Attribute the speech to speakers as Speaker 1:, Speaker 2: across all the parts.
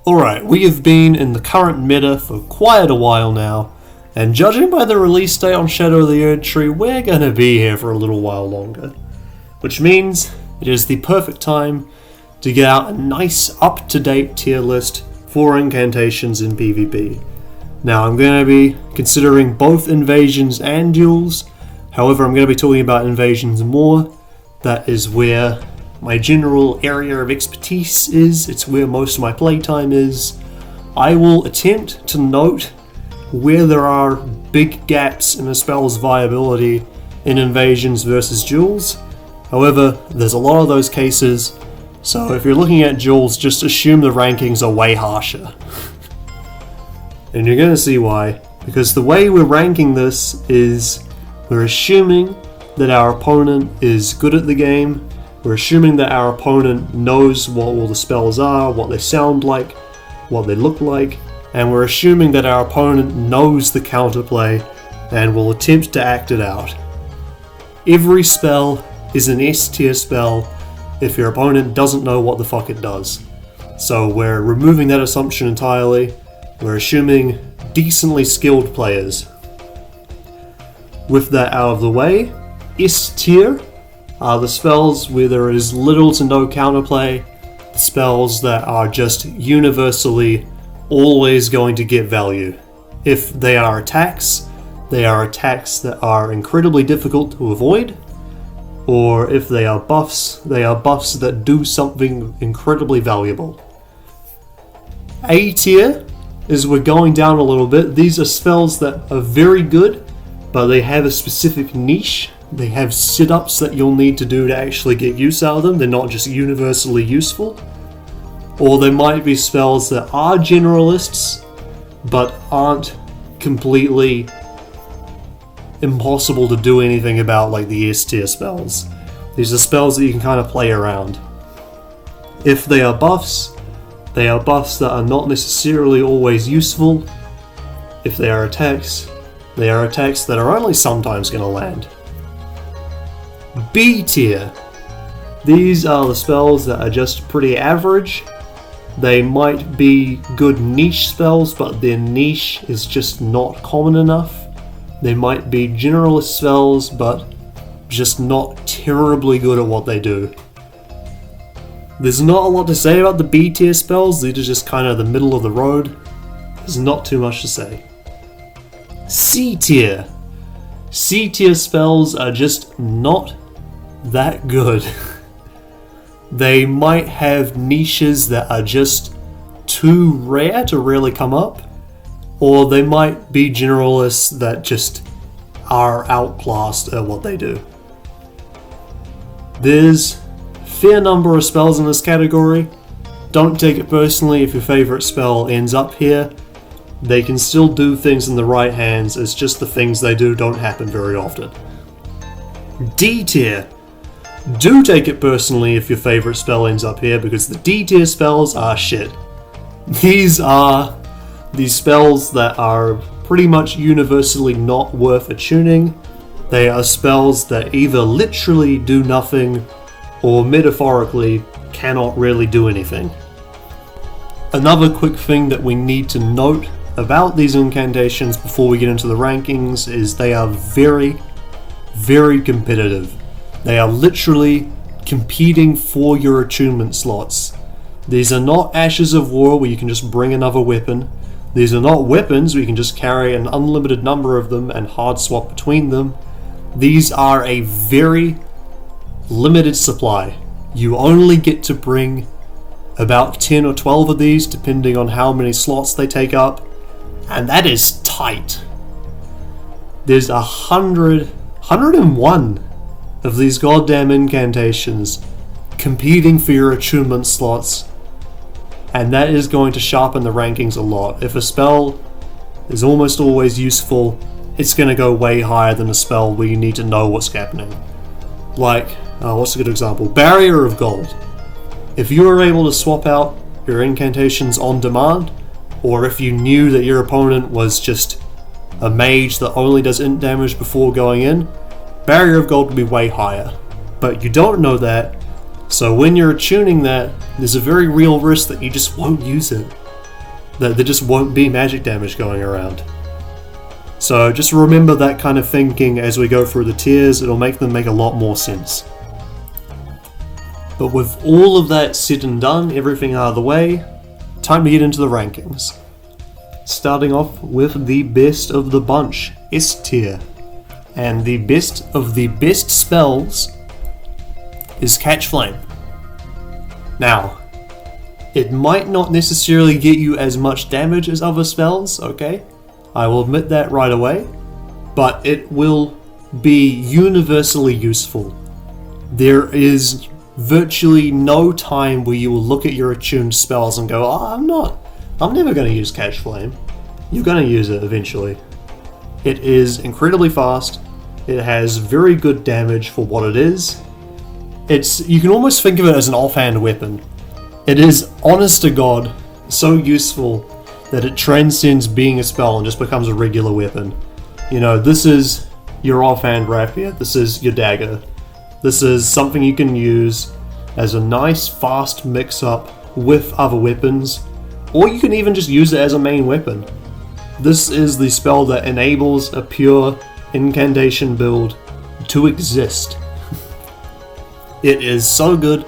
Speaker 1: Alright, we have been in the current meta for quite a while now, and judging by the release date on Shadow of the Erdtree, we're gonna be here for a little while longer. Which means it is the perfect time to get out a nice up-to-date tier list for incantations in PvP. Now I'm going to be considering both invasions and duels, however I'm going to be talking about invasions more. That is where my general area of expertise is, it's where most of my playtime is. I will attempt to note where there are big gaps in a spell's viability in invasions versus duels. However, there's a lot of those cases, so if you're looking at duels, just assume the rankings are way harsher. And you're going to see why, because the way we're ranking this is we're assuming that our opponent is good at the game, we're assuming that our opponent knows what all the spells are, what they sound like, what they look like, and we're assuming that our opponent knows the counterplay and will attempt to act it out. Every spell is an S tier spell if your opponent doesn't know what the fuck it does. So we're removing that assumption entirely. We're assuming decently skilled players. With that out of the way, S tier are the spells where there is little to no counterplay, the spells that are just universally always going to get value. If they are attacks that are incredibly difficult to avoid, or if they are buffs that do something incredibly valuable. A tier is we're going down a little bit. These are spells that are very good, but they have a specific niche. They have sit-ups that you'll need to do to actually get use out of them. They're not just universally useful. Or they might be spells that are generalists, but aren't completely impossible to do anything about, like the S tier spells. These are spells that you can kind of play around. If they are buffs that are not necessarily always useful. If they are attacks that are only sometimes going to land. B tier. These are the spells that are just pretty average. They might be good niche spells, but their niche is just not common enough. They might be generalist spells, but just not terribly good at what they do. There's not a lot to say about the B tier spells, these are just kind of the middle of the road. There's not too much to say. C tier. C tier spells are just not that good. They might have niches that are just too rare to really come up, or they might be generalists that just are outclassed at what they do. There's a fair number of spells in this category. Don't take it personally if your favorite spell ends up here. They can still do things in the right hands, it's just the things they do don't happen very often. D tier. Do take it personally if your favorite spell ends up here, because the D tier spells are shit. These are these spells that are pretty much universally not worth attuning. They are spells that either literally do nothing, or metaphorically cannot really do anything. Another quick thing that we need to note about these incantations before we get into the rankings is they are very, very competitive. They are literally competing for your attunement slots. These are not Ashes of War where you can just bring another weapon. These are not weapons where you can just carry an unlimited number of them and hard swap between them. These are a very limited supply. You only get to bring about 10 or 12 of these depending on how many slots they take up, and that is tight. There's 101 of these goddamn incantations competing for your attunement slots, and that is going to sharpen the rankings a lot. If a spell is almost always useful, it's going to go way higher than a spell where you need to know what's happening. Like, what's a good example? Barrier of Gold. If you were able to swap out your incantations on demand, or if you knew that your opponent was just a mage that only does int damage before going in, Barrier of Gold would be way higher. But you don't know that, so when you're attuning that, there's a very real risk that you just won't use it. that there just won't be magic damage going around. So just remember that kind of thinking as we go through the tiers. It'll make them make a lot more sense. But with all of that said and done, everything out of the way, time to get into the rankings. Starting off with the best of the bunch, S tier. And the best of the best spells is Catch Flame. Now, it might not necessarily get you as much damage as other spells, okay? I will admit that right away, but it will be universally useful. There is virtually no time where you will look at your attuned spells and go, I'm never going to use Catch Flame. You're going to use it eventually. It is incredibly fast, it has very good damage for what it is. You can almost think of it as an offhand weapon. It is, honest to God, so useful that it transcends being a spell and just becomes a regular weapon. You know, this is your offhand rapier, this is your dagger. This is something you can use as a nice fast mix-up with other weapons, or you can even just use it as a main weapon. This is the spell that enables a pure incantation build to exist. It is so good,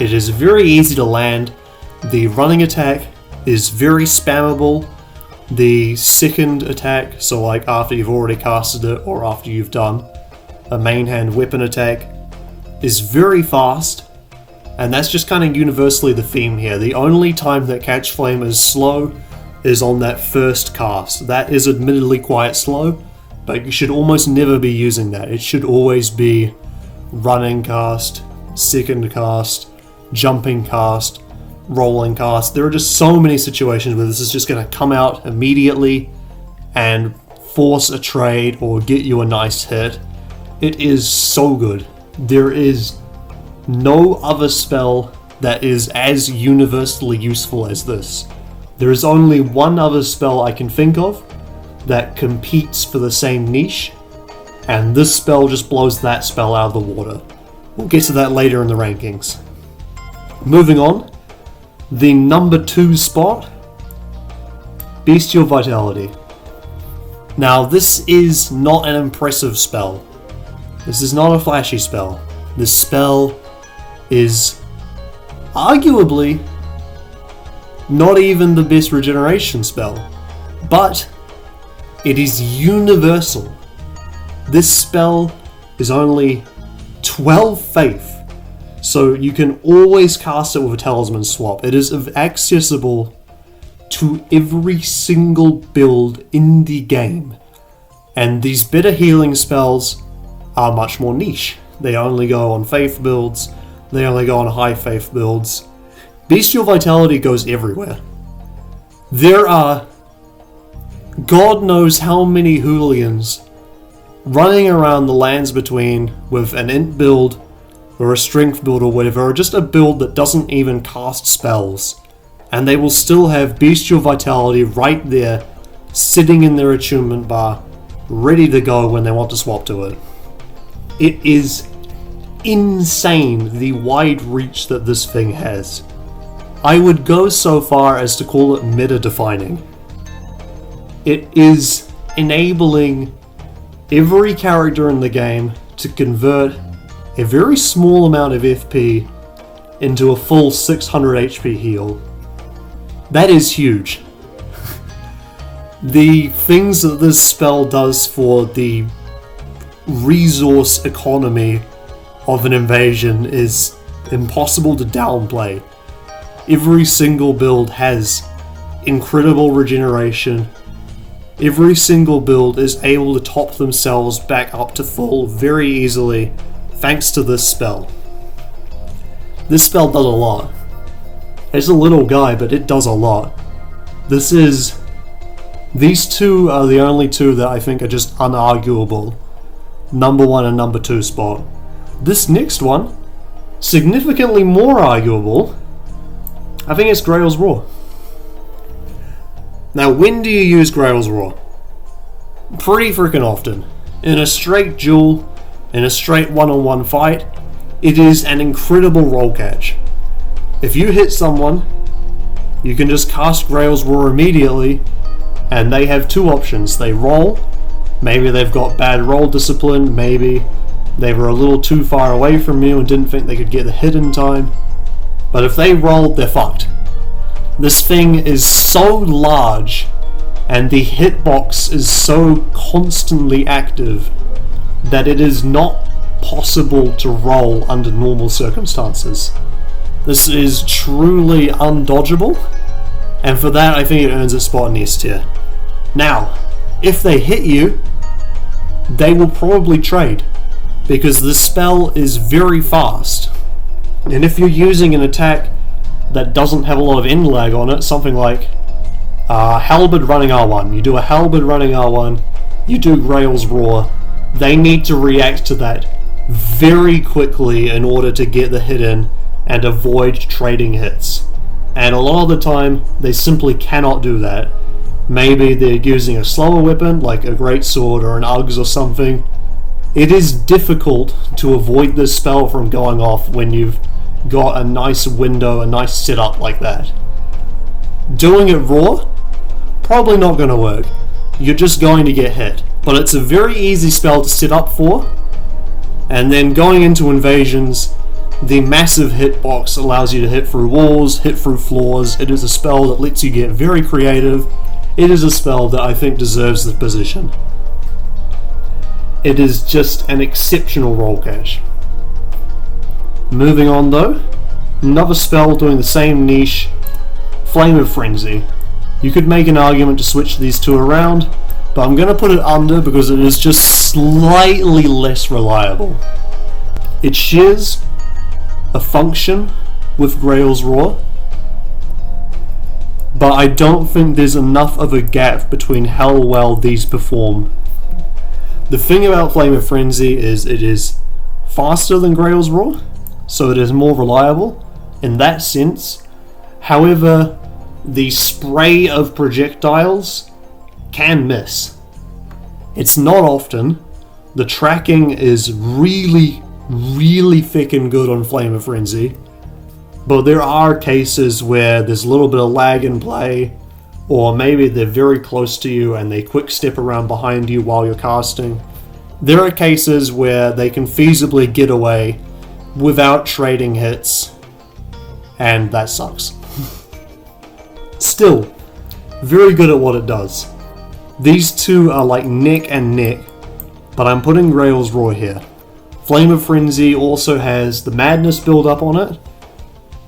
Speaker 1: it is very easy to land, the running attack is very spammable, the second attack, so like after you've already casted it or after you've done a main hand weapon attack, is very fast, and that's just kind of universally the theme here. The only time that Catch Flame is slow is on that first cast. That is admittedly quite slow, but you should almost never be using that. It should always be running cast, second cast, jumping cast, rolling cast. There are just so many situations where this is just going to come out immediately and force a trade or get you a nice hit. It is so good. There is no other spell that is as universally useful as this. There is only one other spell I can think of that competes for the same niche, and this spell just blows that spell out of the water. We'll get to that later in the rankings. Moving on, the number 2 spot, Bestial Vitality. Now this is not an impressive spell. This is not a flashy spell. This spell is arguably not even the best regeneration spell, but it is universal. This spell is only 12 faith, so you can always cast it with a talisman swap. It is accessible to every single build in the game, and these better healing spells are much more niche. They only go on faith builds, they only go on high faith builds. Bestial Vitality goes everywhere. There are God knows how many hooligans running around the lands between with an int build or a strength build or whatever, or just a build that doesn't even cast spells, and they will still have Bestial Vitality right there sitting in their attunement bar ready to go when they want to swap to it. It is insane the wide reach that this thing has. I would go so far as to call it meta-defining. It is enabling every character in the game to convert a very small amount of FP into a full 600 HP heal. That is huge. The things that this spell does for the resource economy of an invasion is impossible to downplay. Every single build has incredible regeneration. Every single build is able to top themselves back up to full very easily thanks to this spell. This spell does a lot. It's a little guy, but it does a lot. These two are the only two that I think are just unarguable. Number 1 and number 2 spot. This next one, significantly more arguable, I think it's Grail's Roar. Now, when do you use Grail's Roar? Pretty freaking often. In a straight duel, in a straight one-on-one fight, it is an incredible roll catch. If you hit someone You can just cast Grail's Roar immediately, and they have two options. They roll, maybe they've got bad roll discipline, maybe they were a little too far away from you and didn't think they could get the hit in time. But if they rolled, they're fucked. This thing is so large, and the hitbox is so constantly active, that it is not possible to roll under normal circumstances. This is truly undodgeable, and for that I think it earns its spot in S tier. Now, if they hit you, they will probably trade, because this spell is very fast, and if you're using an attack that doesn't have a lot of end lag on it, something like Halberd running R1, you do a Halberd running R1, you do Grail's Roar, they need to react to that very quickly in order to get the hit in and avoid trading hits. And a lot of the time, they simply cannot do that. Maybe they're using a slower weapon, like a greatsword or an Uggs or something. It is difficult to avoid this spell from going off when you've got a nice window, a nice setup like that. Doing it raw? Probably not going to work. You're just going to get hit. But it's a very easy spell to set up for, and then going into invasions, the massive hitbox allows you to hit through walls, hit through floors. It is a spell that lets you get very creative. It is a spell that I think deserves the position. It is just an exceptional roll catch. Moving on though, another spell doing the same niche, Flame of Frenzy. You could make an argument to switch these two around, but I'm going to put it under because it is just slightly less reliable. It shares a function with Grail's Roar, but I don't think there's enough of a gap between how well these perform. The thing about Flame of Frenzy is it is faster than Grail's Roar, so it is more reliable in that sense. However, the spray of projectiles can miss. It's not often. The tracking is really thick and good on Flame of Frenzy, but there are cases where there's a little bit of lag in play, or maybe they're very close to you and they quick step around behind you while you're casting. There are cases where they can feasibly get away without trading hits, and that sucks. Still, very good at what it does. These two are like neck and neck, but I'm putting Grail's Roar here. Flame of Frenzy also has the Madness build up on it,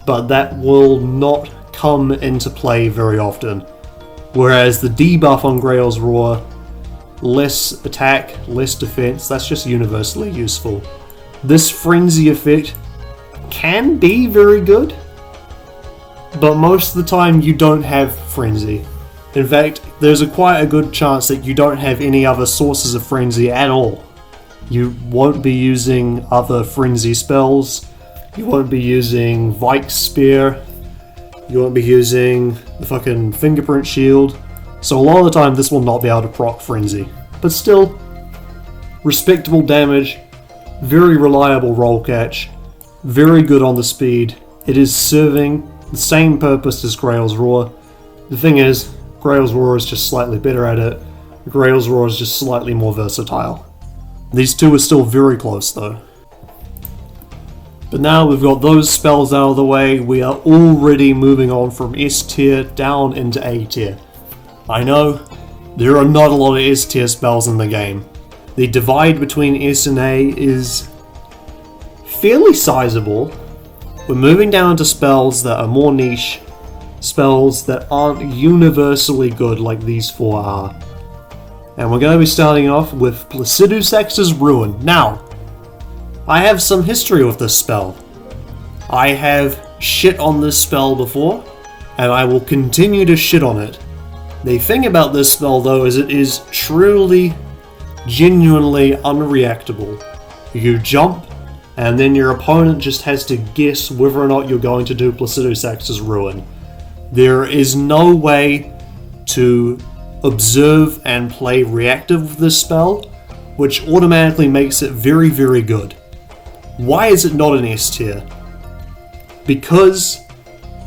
Speaker 1: but that will not come into play very often. Whereas the debuff on Grail's Roar, less attack, less defense, that's just universally useful. This Frenzy effect can be very good, but most of the time you don't have Frenzy. In fact, there's quite a good chance that you don't have any other sources of Frenzy at all. You won't be using other Frenzy spells, you won't be using Vike's Spear, you won't be using the fucking Fingerprint Shield, so a lot of the time this will not be able to proc Frenzy. But still, respectable damage, very reliable roll catch, very good on the speed. It is serving the same purpose as Grail's Roar. The thing is, Grail's Roar is just slightly better at it. Grail's Roar is just slightly more versatile. These two are still very close though. But now we've got those spells out of the way, we are already moving on from S tier down into A tier. I know, there are not a lot of S tier spells in the game. The divide between S and A is fairly sizable. We're moving down to spells that are more niche, spells that aren't universally good like these four are. And we're going to be starting off with Placidusax's Ruin. Now, I have some history with this spell. I have shit on this spell before, and I will continue to shit on it. The thing about this spell though is it is truly, genuinely unreactable. You jump, and then your opponent just has to guess whether or not you're going to do Placidusax's Ruin. There is no way to observe and play reactive with this spell, which automatically makes it very, very good. Why is it not an S tier? Because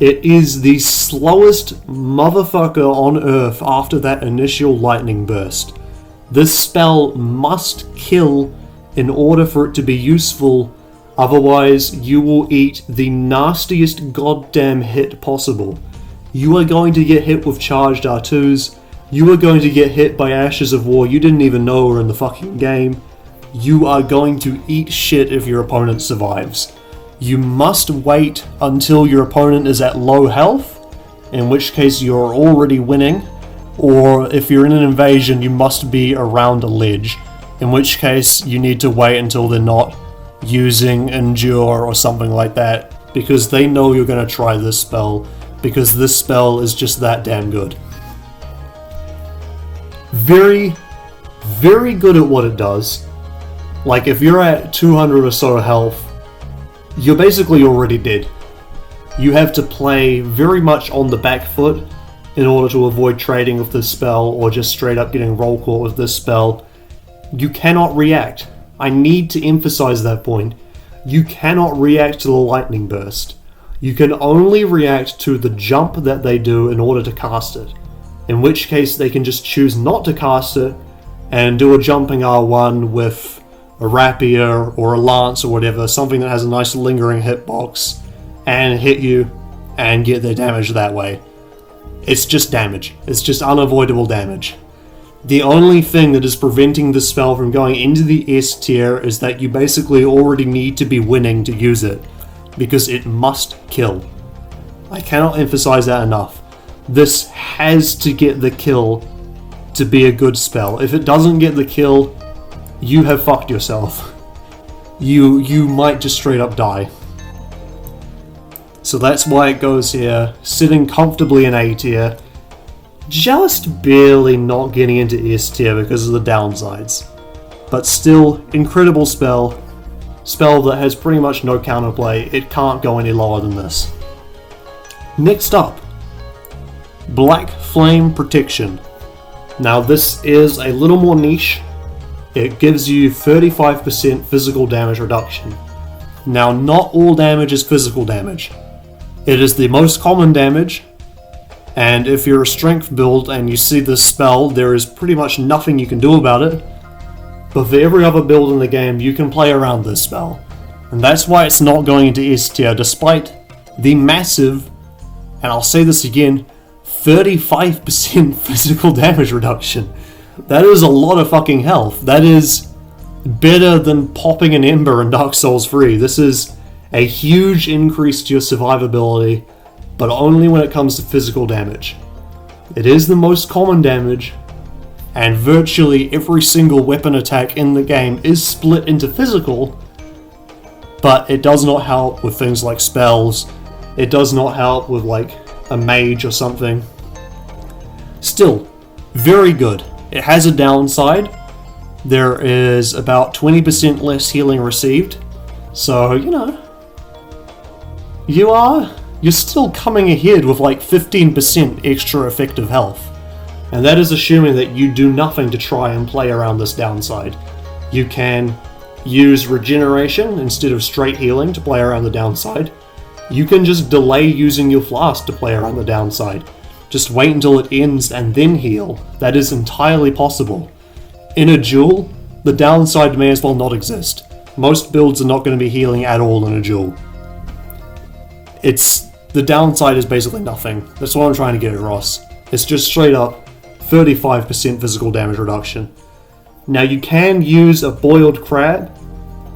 Speaker 1: It is the slowest motherfucker on Earth after that initial lightning burst. This spell must kill in order for it to be useful, otherwise you will eat the nastiest goddamn hit possible. You are going to get hit with charged R2s, you are going to get hit by Ashes of War you didn't even know were in the fucking game. You are going to eat shit if your opponent survives. You must wait until your opponent is at low health, in which case you're already winning, or if you're in an invasion you must be around a ledge, in which case you need to wait until they're not using Endure or something like that, because they know you're going to try this spell, because this spell is just that damn good. Very, very good at what it does. Like, if you're at 200 or so health, you're basically already dead. You have to play very much on the back foot in order to avoid trading with this spell or just straight up getting roll caught with this spell. You cannot react. I need to emphasize that point. You cannot react to the lightning burst. You can only react to the jump that they do in order to cast it. In which case they can just choose not to cast it and do a jumping R1 with a rapier or a lance or whatever, something that has a nice lingering hitbox, and hit you and get their damage that way. It's just damage. It's just unavoidable damage. The only thing that is preventing this spell from going into the S tier is that you basically already need to be winning to use it, because it must kill. I cannot emphasize that enough. This has to get the kill to be a good spell. If it doesn't get the kill, you have fucked yourself. You might just straight up die. So that's why it goes here, sitting comfortably in A tier, just barely not getting into S tier because of the downsides. But still, incredible spell that has pretty much no counterplay. It can't go any lower than this. Next up, Black Flame Protection. Now this is a little more niche. It gives you 35% physical damage reduction. Now not all damage is physical damage. It is the most common damage, and if you're a strength build and you see this spell, there is pretty much nothing you can do about it. But for every other build in the game, you can play around this spell. And that's why it's not going into S tier, despite the massive, and I'll say this again, 35% physical damage reduction. That is a lot of fucking health. That is better than popping an Ember in Dark Souls 3. This is a huge increase to your survivability, but only when it comes to physical damage. It is the most common damage, and virtually every single weapon attack in the game is split into physical, but it does not help with things like spells. It does not help with like a mage or something. Still, very good. It has a downside. There is about 20% less healing received, so you're still coming ahead with like 15% extra effective health. And that is assuming that you do nothing to try and play around this downside. You can use regeneration instead of straight healing to play around the downside. You can just delay using your flask to play around the downside. Just wait until it ends and then heal. That is entirely possible. In a duel, the downside may as well not exist. Most builds are not going to be healing at all in a duel. The downside is basically nothing. That's what I'm trying to get across. It's just straight up 35% physical damage reduction. Now you can use a boiled crab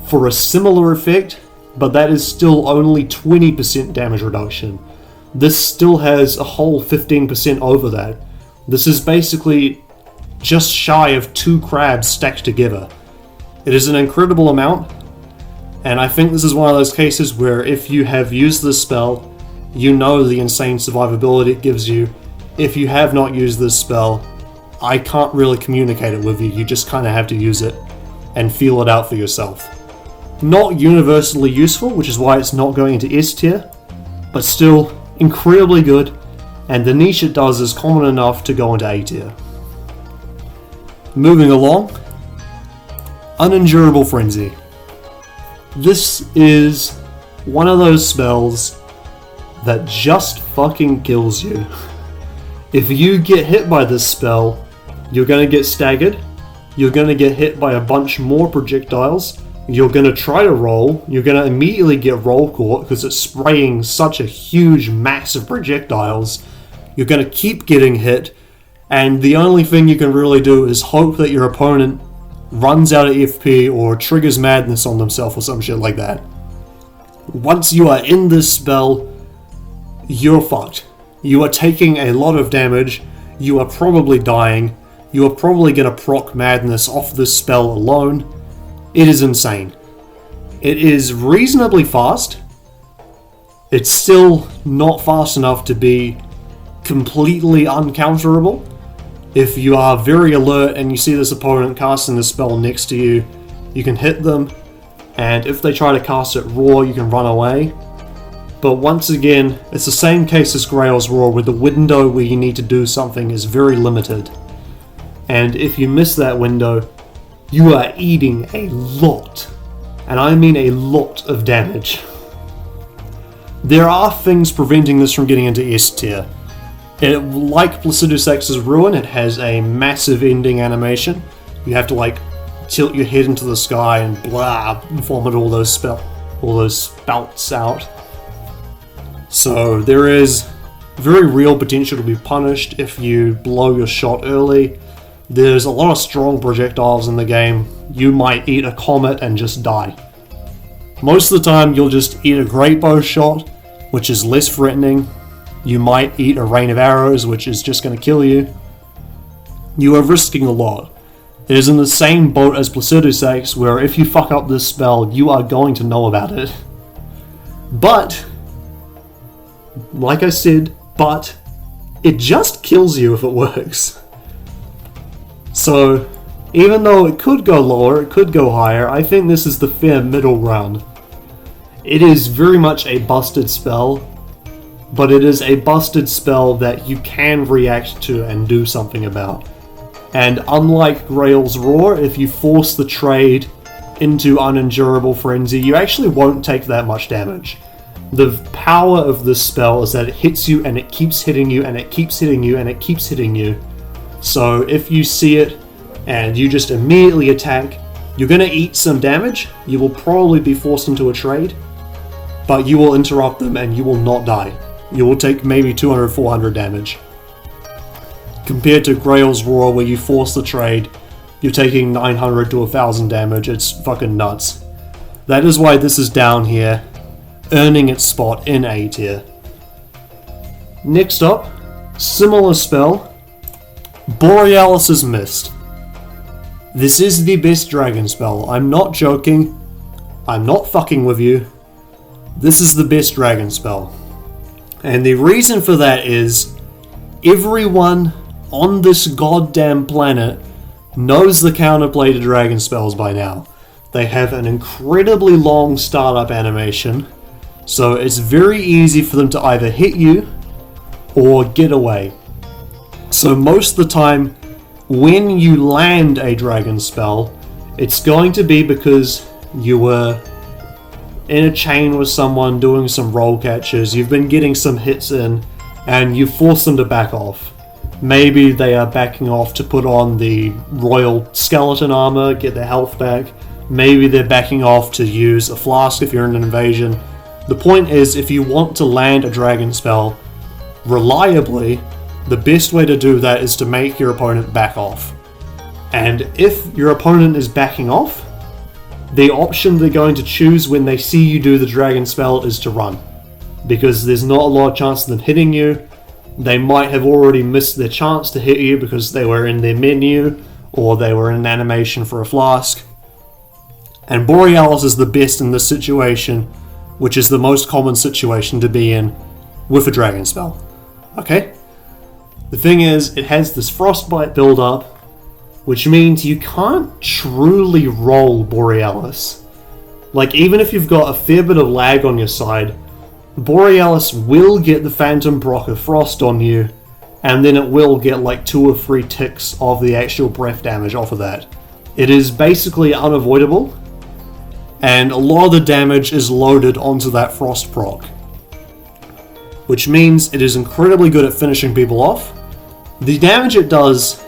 Speaker 1: for a similar effect, but that is still only 20% damage reduction. This still has a whole 15% over that. This is basically just shy of 2 crabs stacked together. It is an incredible amount, and I think this is one of those cases where if you have used this spell, you know the insane survivability it gives you. If you have not used this spell, I can't really communicate it with you. You just kind of have to use it and feel it out for yourself. Not universally useful, which is why it's not going into S tier, but still incredibly good, and the niche it does is common enough to go into A tier. Moving along, Unendurable Frenzy. This is one of those spells that just fucking kills you. If you get hit by this spell, you're gonna get staggered, you're gonna get hit by a bunch more projectiles, you're gonna try to roll, you're gonna immediately get roll caught because it's spraying such a huge mass of projectiles, you're gonna keep getting hit, and the only thing you can really do is hope that your opponent runs out of FP or triggers madness on themselves or some shit like that. Once you are in this spell, you're fucked. You are taking a lot of damage, you are probably dying, you are probably going to proc madness off this spell alone. It is insane. It is reasonably fast. It's still not fast enough to be completely uncounterable. If you are very alert and you see this opponent casting the spell next to you, you can hit them, and if they try to cast it raw, you can run away. But once again, it's the same case as Grail's Roar, where the window where you need to do something is very limited. And if you miss that window, you are eating a lot, and I mean a lot of damage. There are things preventing this from getting into S tier. Like Placidus-X's Ruin, it has a massive ending animation. You have to like tilt your head into the sky and blah, vomit all those spouts out. So there is very real potential to be punished if you blow your shot early. There's a lot of strong projectiles in the game. You might eat a comet and just die. Most of the time you'll just eat a great bow shot, which is less threatening. You might eat a rain of arrows, which is just going to kill you. You are risking a lot. It is in the same boat as Placidus-X, where if you fuck up this spell, you are going to know about it. But, like I said, it just kills you if it works. So, even though it could go lower, it could go higher, I think this is the fair middle ground. It is very much a busted spell, but it is a busted spell that you can react to and do something about. And unlike Grail's Roar, if you force the trade into Unendurable Frenzy, you actually won't take that much damage. The power of this spell is that it hits you and it keeps hitting you and it keeps hitting you and it keeps hitting you. So if you see it and you just immediately attack, you're going to eat some damage, you will probably be forced into a trade, but you will interrupt them and you will not die. You will take maybe 200-400 damage. Compared to Grail's Roar, where you force the trade, you're taking 900 to 1000 damage. It's fucking nuts. That is why this is down here, earning its spot in A tier. Next up, similar spell, Borealis' Mist. This is the best dragon spell. I'm not joking. I'm not fucking with you. This is the best dragon spell. And the reason for that is everyone on this goddamn planet knows the counterplay to dragon spells by now. They have an incredibly long startup animation, so it's very easy for them to either hit you or get away. So most of the time, when you land a dragon spell, it's going to be because you were in a chain with someone doing some roll catches, you've been getting some hits in, and you force them to back off. Maybe they are backing off to put on the royal skeleton armor, get their health back. Maybe they're backing off to use a flask if you're in an invasion. The point is, if you want to land a dragon spell reliably, the best way to do that is to make your opponent back off. And if your opponent is backing off, the option they're going to choose when they see you do the dragon spell is to run. Because there's not a lot of chance of them hitting you. They might have already missed their chance to hit you because they were in their menu, or they were in an animation for a flask. And Borealis is the best in this situation, which is the most common situation to be in with a dragon spell. Okay? The thing is, it has this frostbite build-up, which means you can't truly roll Borealis. Like, even if you've got a fair bit of lag on your side, Borealis will get the Phantom proc of Frost on you, and then it will get like 2 or 3 ticks of the actual breath damage off of that. It is basically unavoidable, and a lot of the damage is loaded onto that Frost proc. which means it is incredibly good at finishing people off. The damage it does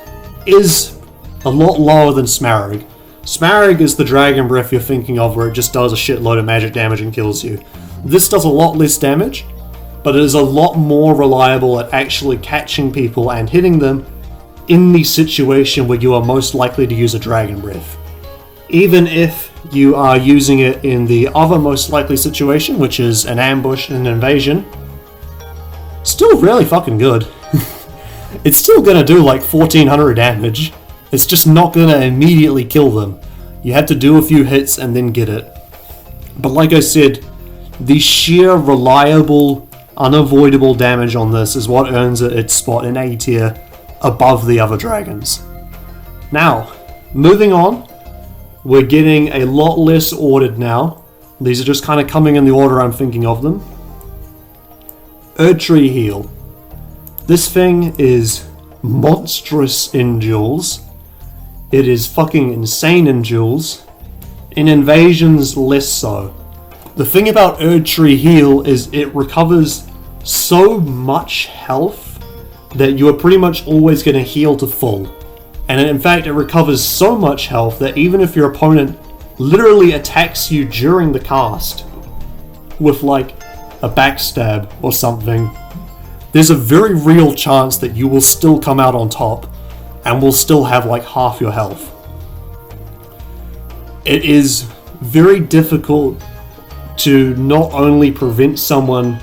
Speaker 1: is a lot lower than Smaragd. Smaragd is the Dragon Breath you're thinking of, where it just does a shitload of magic damage and kills you. This does a lot less damage, but it is a lot more reliable at actually catching people and hitting them in the situation where you are most likely to use a Dragon Breath. Even if you are using it in the other most likely situation, which is an ambush and an invasion, still really fucking good. It's still gonna do like 1400 damage. It's just not gonna immediately kill them. You have to do a few hits and then get it. But like I said, the sheer reliable, unavoidable damage on this is what earns it its spot in A tier above the other dragons. Now, moving on, we're getting a lot less ordered now. These are just kind of coming in the order I'm thinking of them. Erdtree Heal. This thing is monstrous in duels. It is fucking insane in duels. In invasions, less so. The thing about Erdtree Heal is it recovers so much health that you are pretty much always going to heal to full. And in fact, it recovers so much health that even if your opponent literally attacks you during the cast with like a backstab or something, there's a very real chance that you will still come out on top and will still have like half your health. It is very difficult to not only prevent someone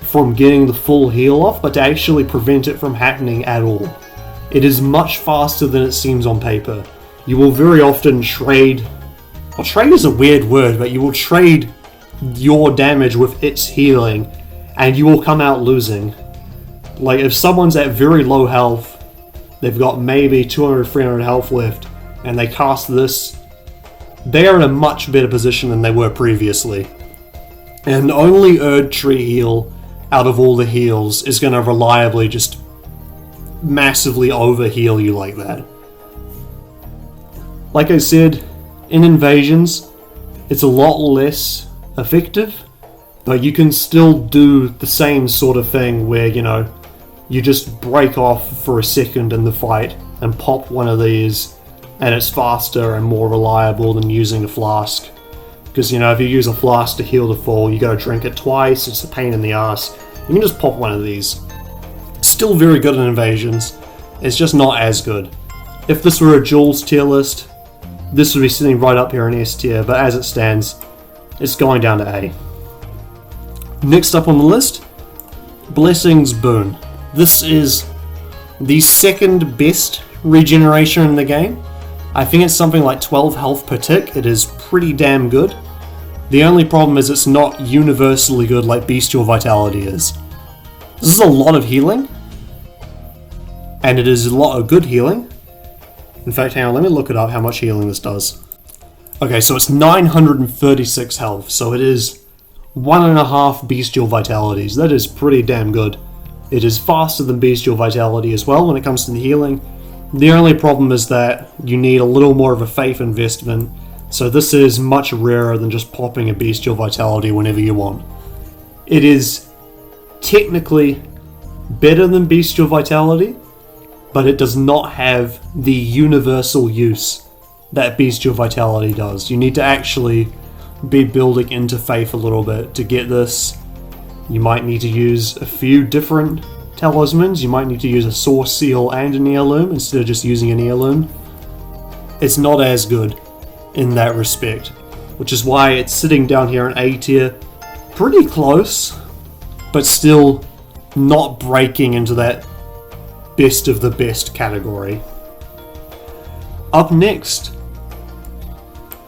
Speaker 1: from getting the full heal off, but to actually prevent it from happening at all. It is much faster than it seems on paper. You will very often trade, well, trade is a weird word, but you will trade your damage with its healing, and you will come out losing. Like, if someone's at very low health, they've got maybe 200, 300 health left, and they cast this, they are in a much better position than they were previously. And only Erdtree Heal, out of all the heals, is going to reliably just massively over-heal you like that. Like I said, in invasions, it's a lot less effective, but you can still do the same sort of thing where, you know, you just break off for a second in the fight and pop one of these, and it's faster and more reliable than using a flask. Because, you know, if you use a flask to heal the fall, you gotta drink it twice, it's a pain in the ass. You can just pop one of these. Still very good in invasions, it's just not as good. If this were a Jules tier list, this would be sitting right up here in S tier, but as it stands, it's going down to A. Next up on the list, Blessing's Boon. This is the second best regeneration in the game. I think it's something like 12 health per tick. It is pretty damn good. The only problem is it's not universally good like Bestial Vitality is. This is a lot of healing, and it is a lot of good healing. In fact, hang on, let me look it up how much healing this does. Okay, so it's 936 health, so it is 1.5 Bestial Vitalities. That is pretty damn good. It is faster than Bestial Vitality as well when it comes to the healing. The only problem is that you need a little more of a faith investment, so this is much rarer than just popping a Bestial Vitality whenever you want. It is technically better than Bestial Vitality, but it does not have the universal use that Bestial Vitality does. You need to actually be building into faith a little bit to get this. You might need to use a few different talismans. You might need to use a source seal and an heirloom instead of just using an heirloom. It's not as good in that respect, which is why it's sitting down here in A tier, pretty close, but still not breaking into that best of the best category. Up next,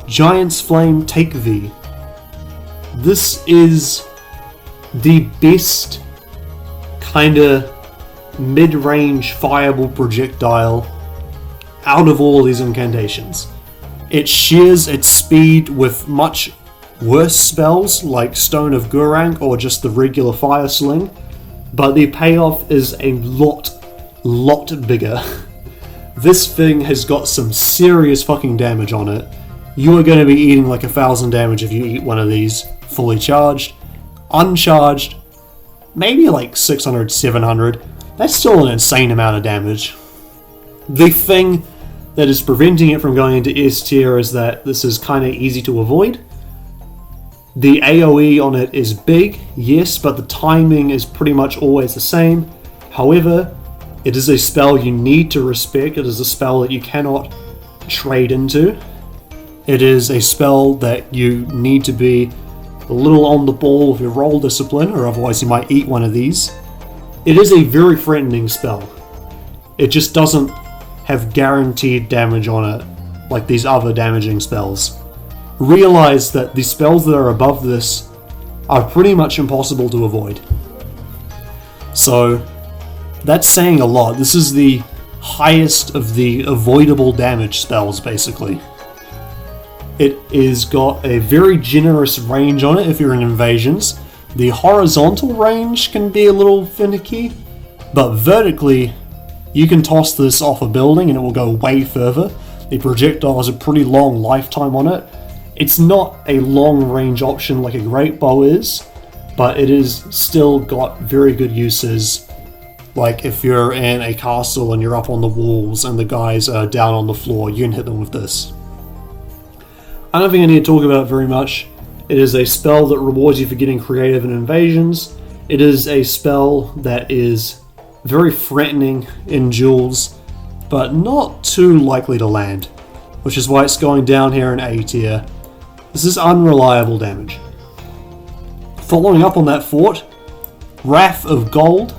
Speaker 1: Giant's Flame Take Thee. This is the best kinda mid-range fireable projectile out of all these incantations. It shares its speed with much worse spells like Stone of Gurranq or just the regular Fire Sling, but the payoff is a lot bigger. This thing has got some serious fucking damage on it. You are going to be eating like 1,000 damage if you eat one of these fully charged. Uncharged, maybe like 600, 700. That's still an insane amount of damage. The thing that is preventing it from going into S tier is that this is kind of easy to avoid. The AoE on it is big, yes, but the timing is pretty much always the same. However, it is a spell you need to respect. It is a spell that you cannot trade into. It is a spell that you need to be a little on the ball with your roll discipline, or otherwise you might eat one of these. It is a very threatening spell. It just doesn't have guaranteed damage on it like these other damaging spells. Realize that the spells that are above this are pretty much impossible to avoid. So that's saying a lot. This is the highest of the avoidable damage spells, basically. It is got a very generous range on it if you're in invasions. The horizontal range can be a little finicky, but vertically you can toss this off a building and it will go way further. The projectile has a pretty long lifetime on it. It's not a long range option like a great bow is, but it is still got very good uses. Like if you're in a castle and you're up on the walls and the guys are down on the floor, you can hit them with this. I don't think I need to talk about it very much. It is a spell that rewards you for getting creative in invasions. It is a spell that is very threatening in duels, but not too likely to land, which is why it's going down here in A tier. This is unreliable damage. Following up on that fort, Wrath of Gold,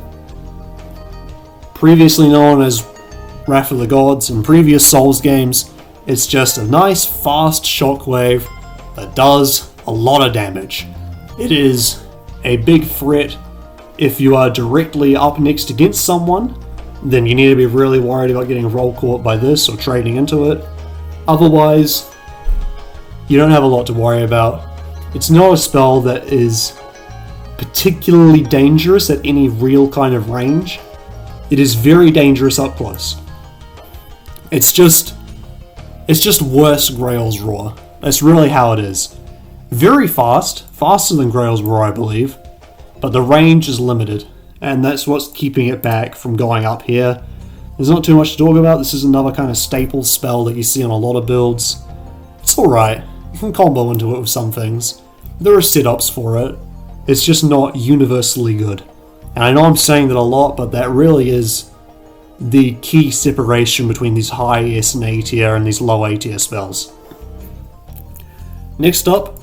Speaker 1: previously known as Wrath of the Gods in previous Souls games. It's just a nice fast shockwave that does a lot of damage. It is a big threat if you are directly up next against someone, then you need to be really worried about getting roll caught by this or trading into it. Otherwise, you don't have a lot to worry about. It's not a spell that is particularly dangerous at any real kind of range. It is very dangerous up close. It's just worse Grail's Roar. That's really how it is. Very fast, faster than Grail's Roar, I believe, but the range is limited, and that's what's keeping it back from going up here. There's not too much to talk about. This is another kind of staple spell that you see on a lot of builds. It's alright. You can combo into it with some things. There are setups for it. It's just not universally good. And I know I'm saying that a lot, but that really is the key separation between these high S and A tier and these low A tier spells. Next up,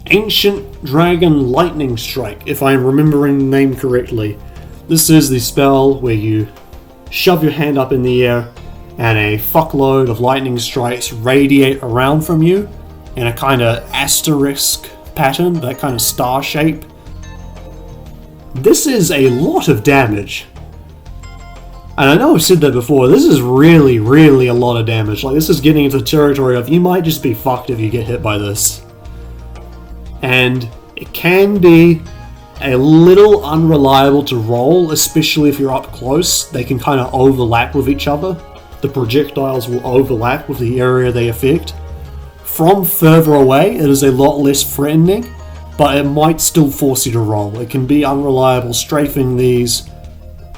Speaker 1: Ancient Dragon Lightning Strike, if I am remembering the name correctly. This is the spell where you shove your hand up in the air and a fuckload of lightning strikes radiate around from you in a kind of asterisk pattern, that kind of star shape. This is a lot of damage. And I know I've said that before, this is really, really a lot of damage. Like, this is getting into the territory of you might just be fucked if you get hit by this. And it can be a little unreliable to roll, especially if you're up close. They can kind of overlap with each other. The projectiles will overlap with the area they affect. From further away, it is a lot less threatening, but it might still force you to roll. It can be unreliable, strafing these,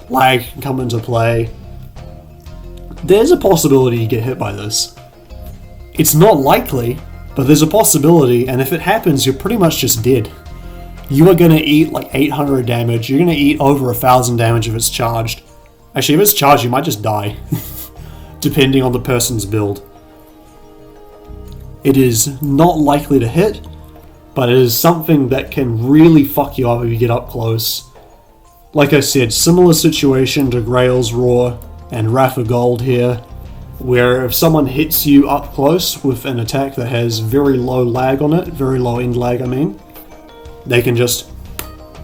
Speaker 1: lag can come into play. There's a possibility you get hit by this. It's not likely, but there's a possibility, and if it happens, you're pretty much just dead. You are going to eat like 800 damage, you're going to eat over 1,000 damage if it's charged. Actually, if it's charged, you might just die, depending on the person's build. It is not likely to hit, but it is something that can really fuck you up if you get up close. Like I said, similar situation to Grail's Roar and Wrath of Gold here, where if someone hits you up close with an attack that has very low lag on it, very low end lag I mean, they can just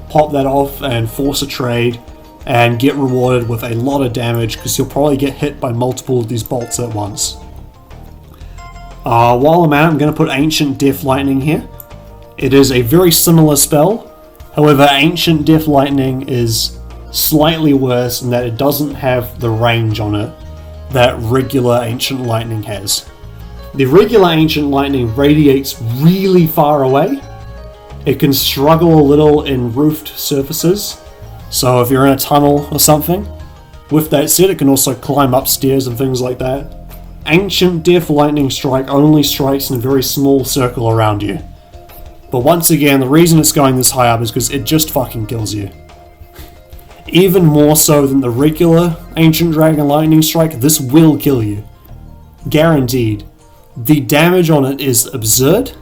Speaker 1: pop that off and force a trade and get rewarded with a lot of damage because you'll probably get hit by multiple of these bolts at once. While I'm at it, I'm going to put Ancient Death Lightning here. It is a very similar spell. However, Ancient Death Lightning is slightly worse in that it doesn't have the range on it that regular Ancient Lightning has. The regular Ancient Lightning radiates really far away. It can struggle a little in roofed surfaces, so if you're in a tunnel or something. With that said, it can also climb upstairs and things like that. Ancient Death Lightning Strike only strikes in a very small circle around you. But once again, the reason it's going this high up is because it just fucking kills you. Even more so than the regular Ancient Dragon Lightning Strike, this will kill you. Guaranteed. The damage on it is absurd.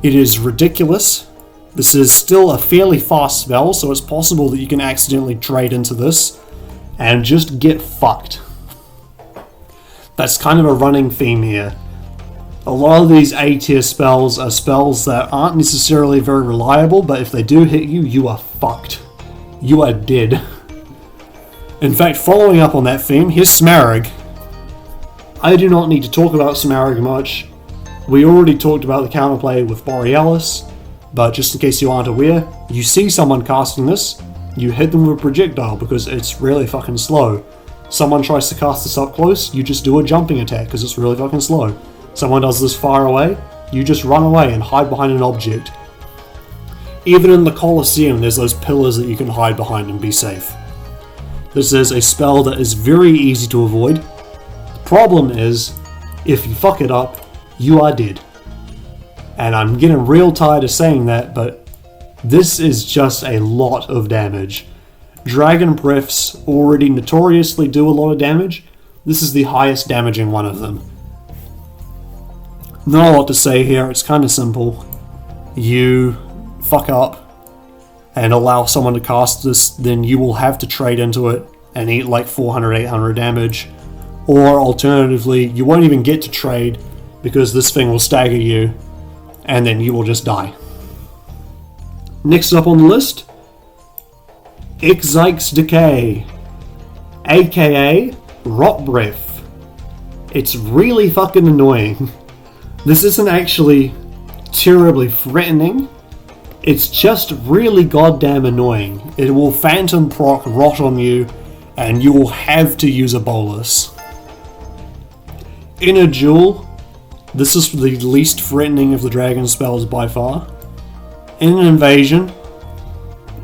Speaker 1: It is ridiculous. This is still a fairly fast spell, so it's possible that you can accidentally trade into this and just get fucked. That's kind of a running theme here. A lot of these A tier spells are spells that aren't necessarily very reliable, but if they do hit you, you are fucked. You are dead. In fact, following up on that theme, here's Smaragd. I do not need to talk about Smaragd much. We already talked about the counterplay with Borealis, but just in case you aren't aware, you see someone casting this, you hit them with a projectile because it's really fucking slow. Someone tries to cast this up close, you just do a jumping attack because it's really fucking slow. Someone does this far away, you just run away and hide behind an object. Even in the Colosseum, there's those pillars that you can hide behind and be safe. This is a spell that is very easy to avoid. The problem is, if you fuck it up, you are dead. And I'm getting real tired of saying that, but this is just a lot of damage. Dragon Breaths already notoriously do a lot of damage. This is the highest damaging one of them. Not a lot to say here, it's kind of simple. You fuck up and allow someone to cast this, then you will have to trade into it and eat like 400-800 damage. Or alternatively, you won't even get to trade because this thing will stagger you and then you will just die. Next up on the list, Exyke's Decay, aka Rot Breath. It's really fucking annoying. This isn't actually terribly threatening, it's just really goddamn annoying. It will phantom proc rot on you and you will have to use a bolus. In a duel, this is the least threatening of the dragon spells by far. In an invasion,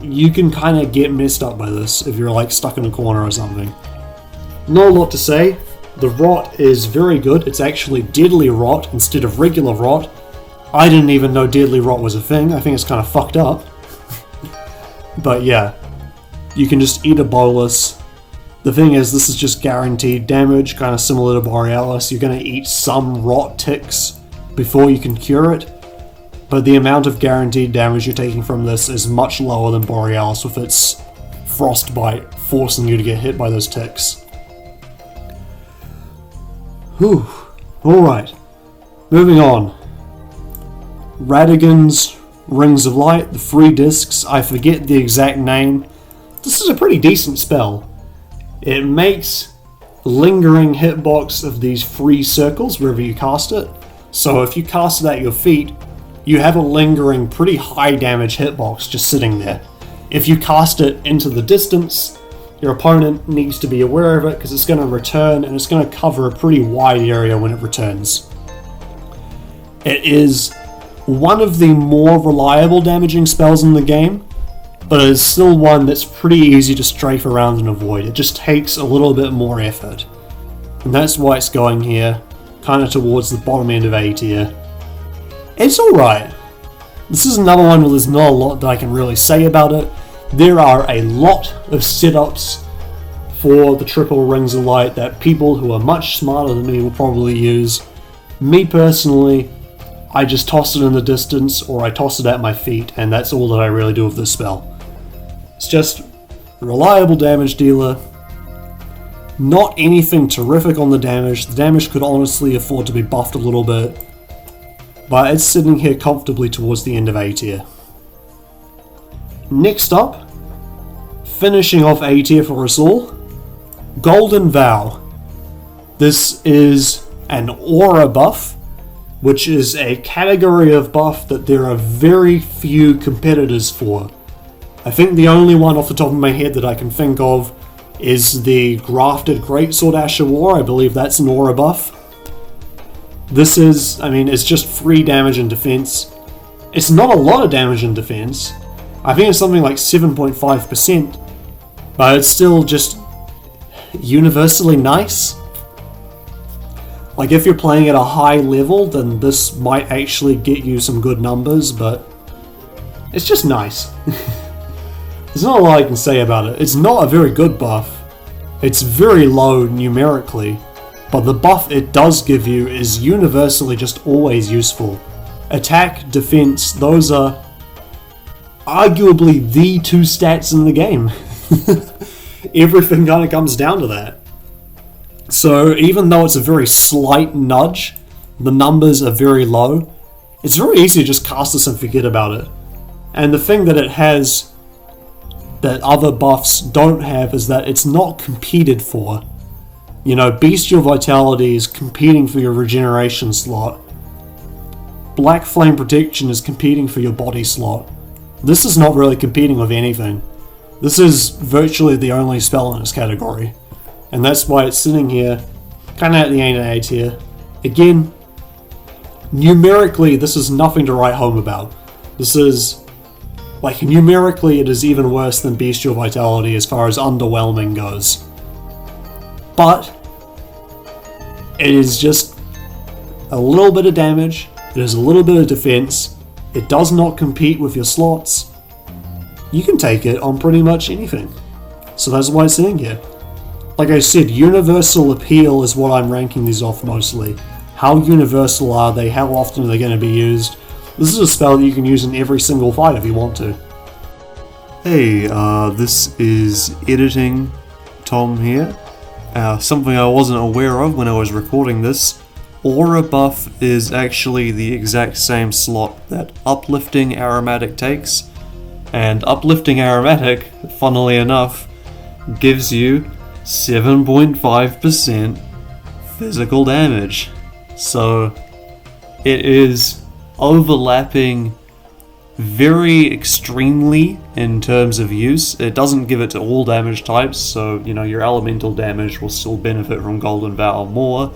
Speaker 1: you can kind of get messed up by this if you're like stuck in a corner or something. Not a lot to say. The rot is very good. It's actually deadly rot instead of regular rot. I didn't even know deadly rot was a thing. I think it's kind of fucked up. But yeah, you can just eat a bolus. The thing is, this is just guaranteed damage, kind of similar to Borealis. You're going to eat some rot ticks before you can cure it, but the amount of guaranteed damage you're taking from this is much lower than Borealis with its frostbite forcing you to get hit by those ticks. Whew. Alright, moving on. Radagon's Rings of Light, the 3 discs, I forget the exact name. This is a pretty decent spell. It makes lingering hitbox of these 3 circles wherever you cast it. So if you cast it at your feet, you have a lingering pretty high damage hitbox just sitting there. If you cast it into the distance, your opponent needs to be aware of it because it's going to return and it's going to cover a pretty wide area when it returns. It is one of the more reliable damaging spells in the game, but it is still one that's pretty easy to strafe around and avoid. It just takes a little bit more effort. And that's why it's going here, kind of towards the bottom end of A tier. It's alright. This is another one where there's not a lot that I can really say about it. There are a lot of setups for the triple Rings of Light that people who are much smarter than me will probably use. Me personally, I just toss it in the distance or I toss it at my feet, and that's all that I really do with this spell. It's just a reliable damage dealer. Not anything terrific on the damage. The damage could honestly afford to be buffed a little bit, but it's sitting here comfortably towards the end of A tier. Next up, finishing off A tier for us all, Golden Vow. This is an aura buff, which is a category of buff that there are very few competitors for. I think the only one off the top of my head that I can think of is the Grafted Greatsword Asher War. I believe that's an aura buff. This is, it's just 3 damage and defense. It's not a lot of damage and defense. I think it's something like 7.5%, but it's still just universally nice. Like, if you're playing at a high level, then this might actually get you some good numbers, but it's just nice. There's not a lot I can say about it. It's not a very good buff. It's very low numerically, but the buff it does give you is universally just always useful. Attack, defense, those are arguably the two stats in the game. Everything kind of comes down to that. So even though it's a very slight nudge, the numbers are very low, it's very easy to just cast this and forget about it. And the thing that it has that other buffs don't have is that it's not competed for. You know, Bestial Vitality is competing for your regeneration slot. Black Flame Protection is competing for your body slot. This is not really competing with anything. This is virtually the only spell in its category. And that's why it's sitting here, kind of at the A tier. Again, numerically, this is nothing to write home about. This is, like, numerically it is even worse than Bestial Vitality as far as underwhelming goes. But it is just a little bit of damage, it is a little bit of defense, it does not compete with your slots. You can take it on pretty much anything. So that's why it's sitting here. Like I said, universal appeal is what I'm ranking these off mostly. How universal are they? How often are they going to be used? This is a spell that you can use in every single fight if you want to. Hey, this is editing Tom here. Something I wasn't aware of when I was recording this. Aura buff is actually the exact same slot that Uplifting Aromatic takes. And Uplifting Aromatic, funnily enough, gives you 7.5% physical damage. So it is overlapping very extremely in terms of use. It doesn't give it to all damage types, so you know your elemental damage will still benefit from Golden Vow more.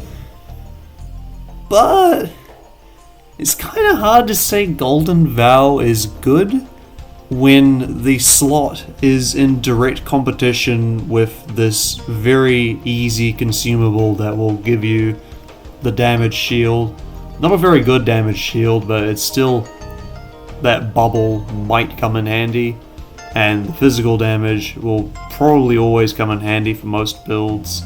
Speaker 1: But it's kind of hard to say Golden Vow is good when the slot is in direct competition with this very easy consumable that will give you the damage shield. Not a very good damage shield, but it's still, that bubble might come in handy, and the physical damage will probably always come in handy for most builds.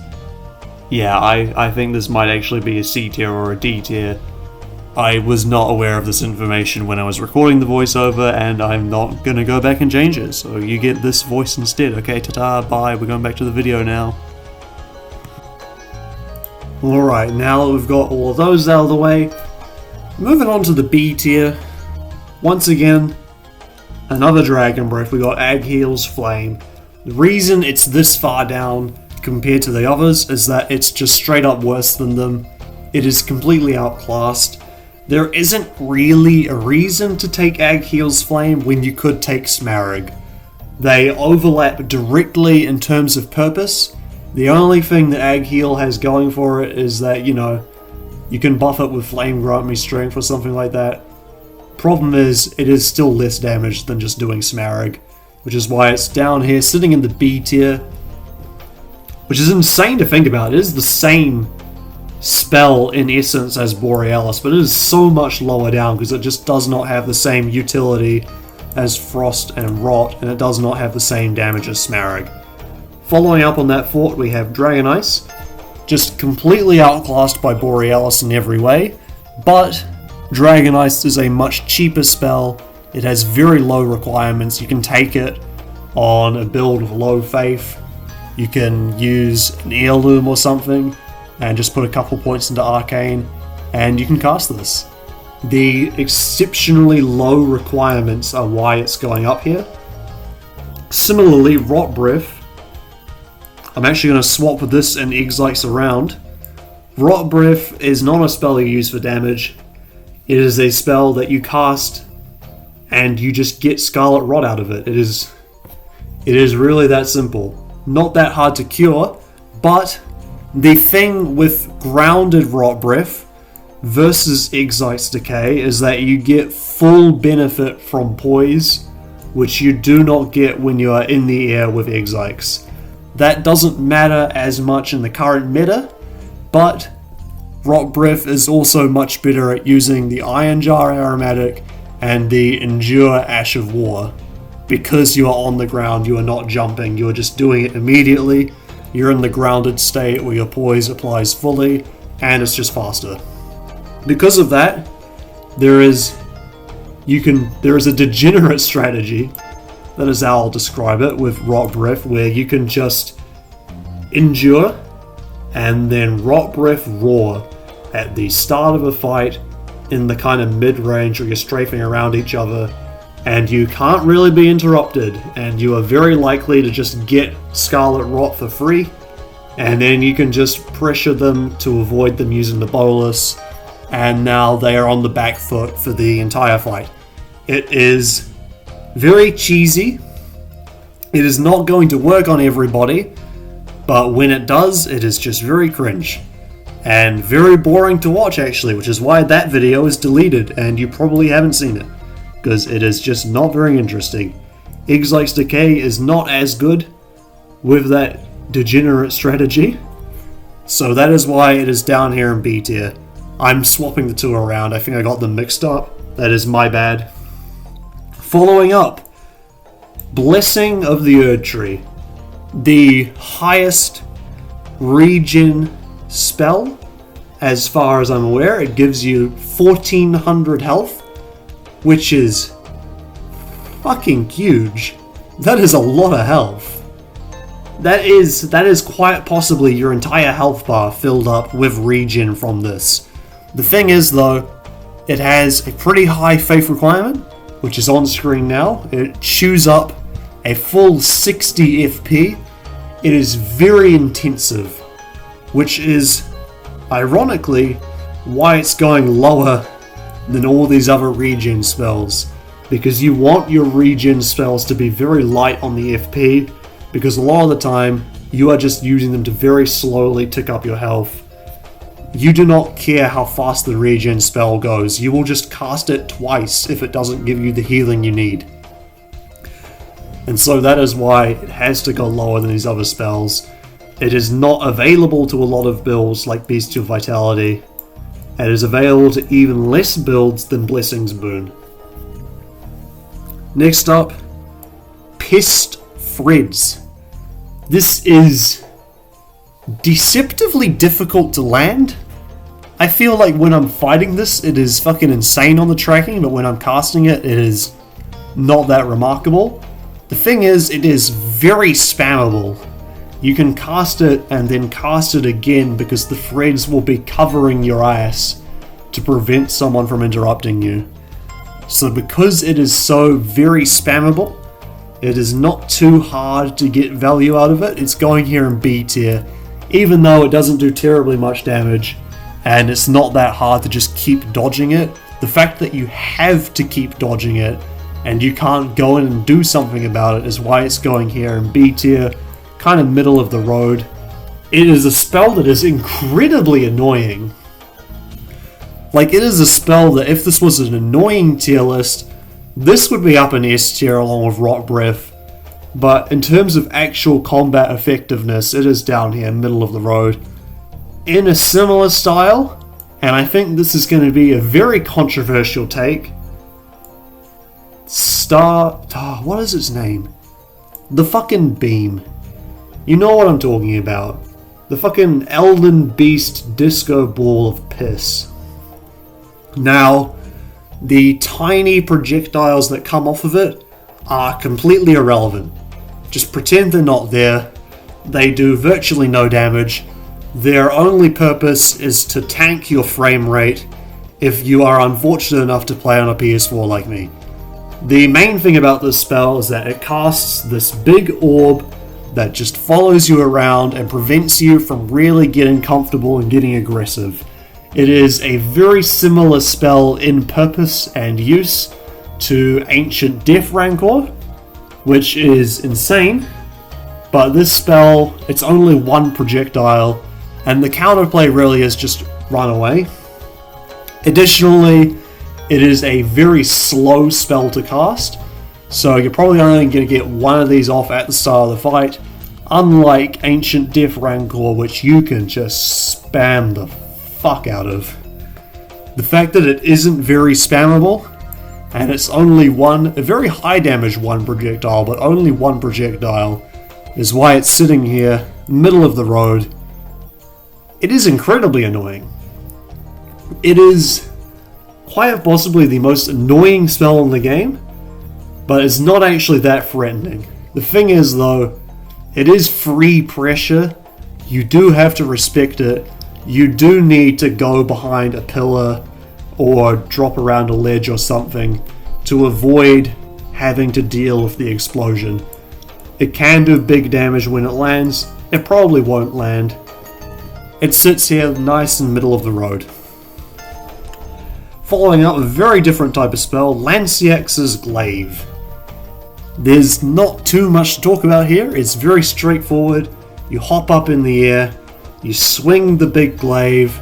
Speaker 1: Yeah, I think this might actually be a C tier or a D tier. I was not aware of this information when I was recording the voiceover, and I'm not gonna go back and change it, so you get this voice instead. Okay, ta-ta, bye, we're going back to the video now. Alright, now that we've got all of those out of the way, moving on to the B tier. Once again, another Dragon Breath. We got Agheel's Flame. The reason it's this far down compared to the others is that it's just straight up worse than them. It is completely outclassed. There isn't really a reason to take Agheel's Flame when you could take Smaragd. They overlap directly in terms of purpose. The only thing that Agheel has going for it is that, you know, you can buff it with Flame Grant Me Strength or something like that. Problem is, it is still less damage than just doing Smaragd, which is why it's down here, sitting in the B tier. Which is insane to think about. It is the same spell in essence as Borealis, but it is so much lower down because it just does not have the same utility as Frost and Rot, and it does not have the same damage as Smaragd. Following up on that thought, we have Dragon Ice, just completely outclassed by Borealis in every way, but Dragon Ice is a much cheaper spell. It has very low requirements. You can take it on a build with low faith. You can use an Heirloom or something and just put a couple points into Arcane, and you can cast this. The exceptionally low requirements are why it's going up here. Similarly, Rot Breath. I'm actually going to swap this and Eggs around. Rot Breath is not a spell you use for damage. It is a spell that you cast and you just get Scarlet Rot out of it. It is really that simple. Not that hard to cure, but the thing with grounded Rot Breath versus Exite's Decay is that you get full benefit from Poise, which you do not get when you are in the air with Exites. That doesn't matter as much in the current meta, but Rock Breath is also much better at using the Iron Jar Aromatic and the Endure Ash of War. Because you are on the ground, you are not jumping, you are just doing it immediately. You're in the grounded state where your Poise applies fully, and it's just faster. Because of that, there is a degenerate strategy, that is how I'll describe it, with Rock Breath, where you can just endure and then Rock Breath Roar at the start of a fight in the kind of mid-range where you're strafing around each other, and you can't really be interrupted, and you are very likely to just get Scarlet Rot for free, and then you can just pressure them to avoid them using the bolus, and now they are on the back foot for the entire fight. It is very cheesy. It is not going to work on everybody, but when it does, it is just very cringe. And very boring to watch, actually, which is why that video is deleted, and you probably haven't seen it, because it is just not very interesting. Exite's Decay is not as good with that degenerate strategy, so that is why it is down here in B tier. I'm swapping the two around, I think I got them mixed up. That is my bad. Following up, Blessing of the Erdtree. The highest regen spell, as far as I'm aware. It gives you 1400 health, which is fucking huge. That is a lot of health. That is quite possibly your entire health bar filled up with regen from this. The thing is though, it has a pretty high faith requirement, which is on screen now. It chews up a full 60 FP. It is very intensive, which is ironically why it's going lower than all these other regen spells, because you want your regen spells to be very light on the FP, because a lot of the time you are just using them to very slowly tick up your health. You do not care how fast the regen spell goes, you will just cast it twice if it doesn't give you the healing you need. And so that is why it has to go lower than these other spells. It is not available to a lot of builds like Bestial Vitality. It is available to even less builds than Blessing's Boon. Next up, Pest Threads. This is deceptively difficult to land. I feel like when I'm fighting this, it is fucking insane on the tracking, but when I'm casting it, it is not that remarkable. The thing is, it is very spammable. You can cast it and then cast it again because the threads will be covering your ass to prevent someone from interrupting you. So because it is so very spammable, it is not too hard to get value out of it. It's going here in B tier, even though it doesn't do terribly much damage, and it's not that hard to just keep dodging it. The fact that you have to keep dodging it and you can't go in and do something about it is why it's going here in B tier, kind of middle of the road. It is a spell that is incredibly annoying. Like, it is a spell that if this was an annoying tier list, this would be up in S tier along with Rock Breath. But in terms of actual combat effectiveness, it is down here, middle of the road. In a similar style, and I think this is going to be a very controversial take, what is its name? The fucking Beam. You know what I'm talking about. The fucking Elden Beast Disco Ball of Piss. Now, the tiny projectiles that come off of it are completely irrelevant. Just pretend they're not there. They do virtually no damage. Their only purpose is to tank your frame rate if you are unfortunate enough to play on a PS4 like me. The main thing about this spell is that it casts this big orb that just follows you around and prevents you from really getting comfortable and getting aggressive. It is a very similar spell in purpose and use to Ancient Death Rancor, which is insane, but this spell, it's only one projectile, and the counterplay really is just run away. Additionally, it is a very slow spell to cast, so you're probably only going to get one of these off at the start of the fight, unlike Ancient Death Rancor, which you can just spam the fuck out of. The fact that it isn't very spammable, and it's only a very high damage one projectile, but only one projectile, is why it's sitting here, middle of the road. It is incredibly annoying. It is quite possibly the most annoying spell in the game, but it's not actually that threatening. The thing is though, it is free pressure. You do have to respect it. You do need to go behind a pillar or drop around a ledge or something to avoid having to deal with the explosion. It can do big damage when it lands. It probably won't land. It sits here nice in the middle of the road. Following up a very different type of spell, Lanciax's Glaive. There's not too much to talk about here. It's very straightforward. You hop up in the air, you swing the big glaive,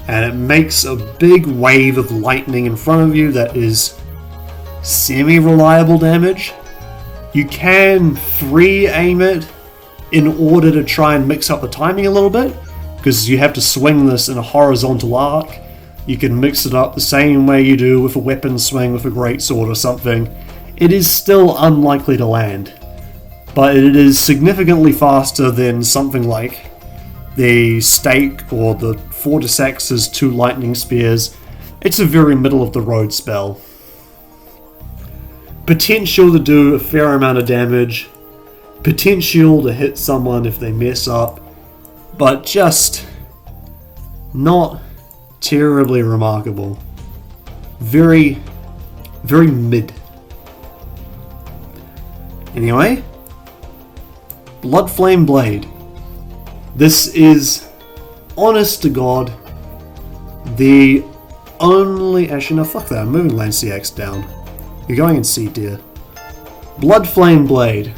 Speaker 1: and it makes a big wave of lightning in front of you that is semi-reliable damage. You can free aim it in order to try and mix up the timing a little bit, because you have to swing this in a horizontal arc. You can mix it up the same way you do with a weapon swing with a greatsword or something. It is still unlikely to land, but it is significantly faster than something like the Stake or the Fortisax's 2 lightning spears. It's a very middle of the road spell. Potential to do a fair amount of damage, potential to hit someone if they mess up, but just not terribly remarkable. Very, very mid. Anyway, Bloodflame Blade. This is, honest to God, the only... Actually, no, fuck that. I'm moving Lanciax down. You're going in C tier. Bloodflame Blade.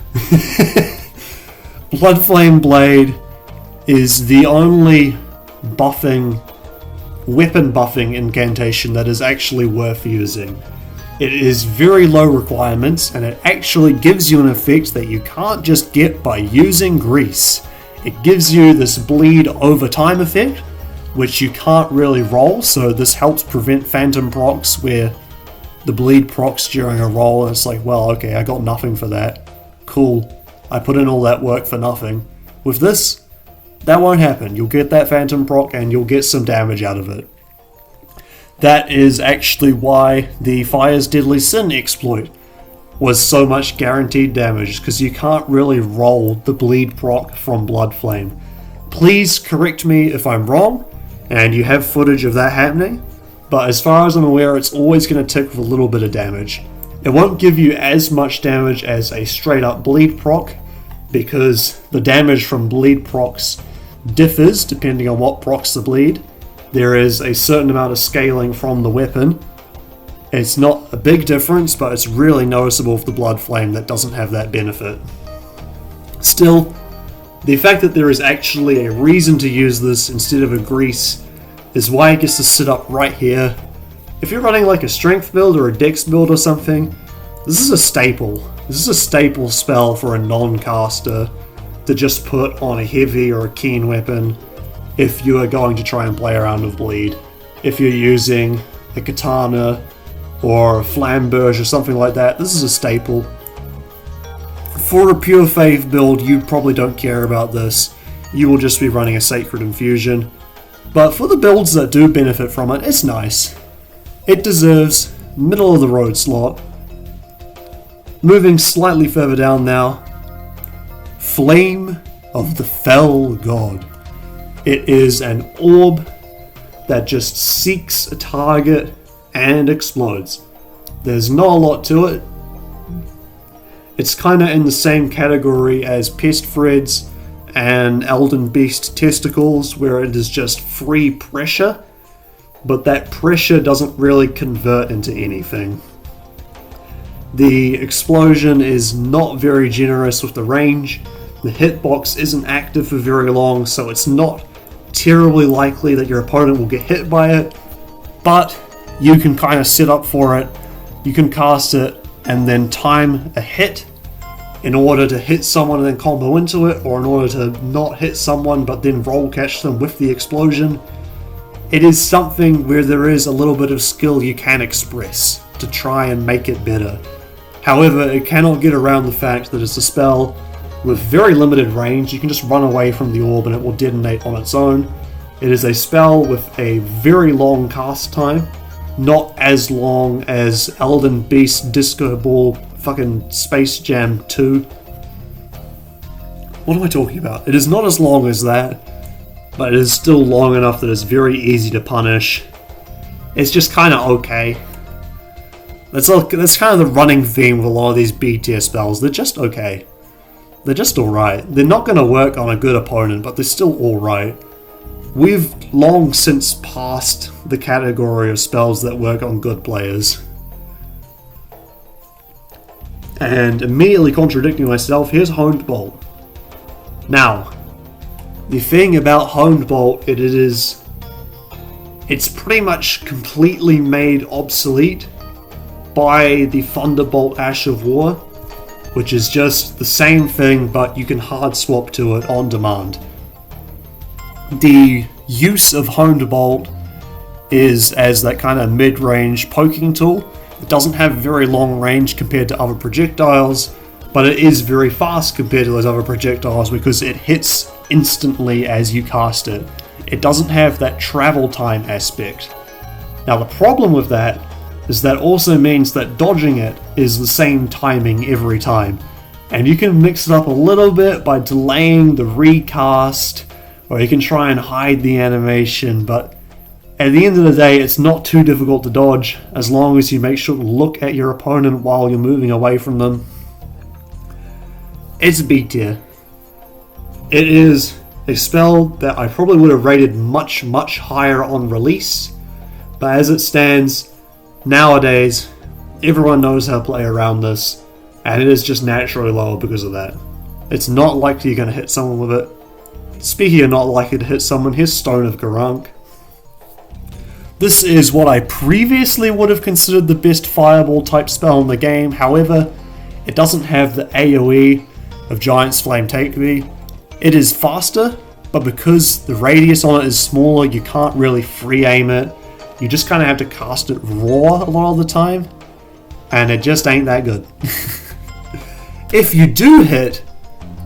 Speaker 1: Bloodflame Blade is the only weapon buffing incantation that is actually worth using. It is very low requirements, and it actually gives you an effect that you can't just get by using grease. It gives you this bleed over time effect, which you can't really roll, so this helps prevent phantom procs where the bleed procs during a roll, and it's like, well, okay, I got nothing for that. Cool. I put in all that work for nothing. With this, that won't happen. You'll get that phantom proc and you'll get some damage out of it. That is actually why the Fire's Deadly Sin exploit was so much guaranteed damage, because you can't really roll the bleed proc from Bloodflame. Please correct me if I'm wrong, and you have footage of that happening, but as far as I'm aware, it's always going to tick with a little bit of damage. It won't give you as much damage as a straight up bleed proc, because the damage from bleed procs differs depending on what procs the bleed. There is a certain amount of scaling from the weapon. It's not a big difference, but it's really noticeable with the Bloodflame that doesn't have that benefit. Still, the fact that there is actually a reason to use this instead of a grease is why it gets to sit up right here. If you're running like a strength build or a dex build or something, this is a staple. This is a staple spell for a non-caster to just put on a heavy or a keen weapon if you are going to try and play around with bleed. If you're using a katana or a flamberge or something like that, this is a staple. For a pure faith build, you probably don't care about this. You will just be running a sacred infusion. But for the builds that do benefit from it, it's nice. It deserves middle of the road slot. Moving slightly further down now, Flame of the Fell God. It is an orb that just seeks a target and explodes. There's not a lot to it. It's kind of in the same category as Pest Threads and Elden Beast Testicles, where it is just free pressure, but that pressure doesn't really convert into anything. The explosion is not very generous with the range. The hitbox isn't active for very long, so it's not terribly likely that your opponent will get hit by it, but you can kind of set up for it. You can cast it and then time a hit in order to hit someone and then combo into it, or in order to not hit someone but then roll catch them with the explosion. It is something where there is a little bit of skill you can express to try and make it better. However, it cannot get around the fact that it's a spell with very limited range. You can just run away from the orb and it will detonate on its own. It is a spell with a very long cast time, not as long as Elden Beast Disco Ball fucking Space Jam 2. What am I talking about? It is not as long as that, but it is still long enough that it's very easy to punish. It's just kind of okay. That's kind of the running theme with a lot of these B tier spells. They're just okay. They're just alright. They're not going to work on a good opponent, but they're still alright. We've long since passed the category of spells that work on good players. And immediately contradicting myself, here's Honed Bolt. Now, the thing about Honed Bolt, it's pretty much completely made obsolete by the Thunderbolt Ash of War, which is just the same thing, but you can hard swap to it on demand. The use of Honed Bolt is as that kind of mid-range poking tool. It doesn't have very long range compared to other projectiles, but it is very fast compared to those other projectiles because it hits instantly as you cast it. It doesn't have that travel time aspect. Now the problem with that is that also means that dodging it is the same timing every time. And you can mix it up a little bit by delaying the recast, or you can try and hide the animation, but at the end of the day, it's not too difficult to dodge as long as you make sure to look at your opponent while you're moving away from them. It's B tier. It is a spell that I probably would have rated much, much higher on release, but as it stands, nowadays, everyone knows how to play around this, and it is just naturally lower because of that. It's not likely you're going to hit someone with it. Speaking of not likely to hit someone, here's Stone of Garunk. This is what I previously would have considered the best fireball type spell in the game. However, it doesn't have the AoE of Giant's Flame Take V. It is faster, but because the radius on it is smaller, you can't really free aim it. You just kind of have to cast it raw a lot of the time, and it just ain't that good. If you do hit,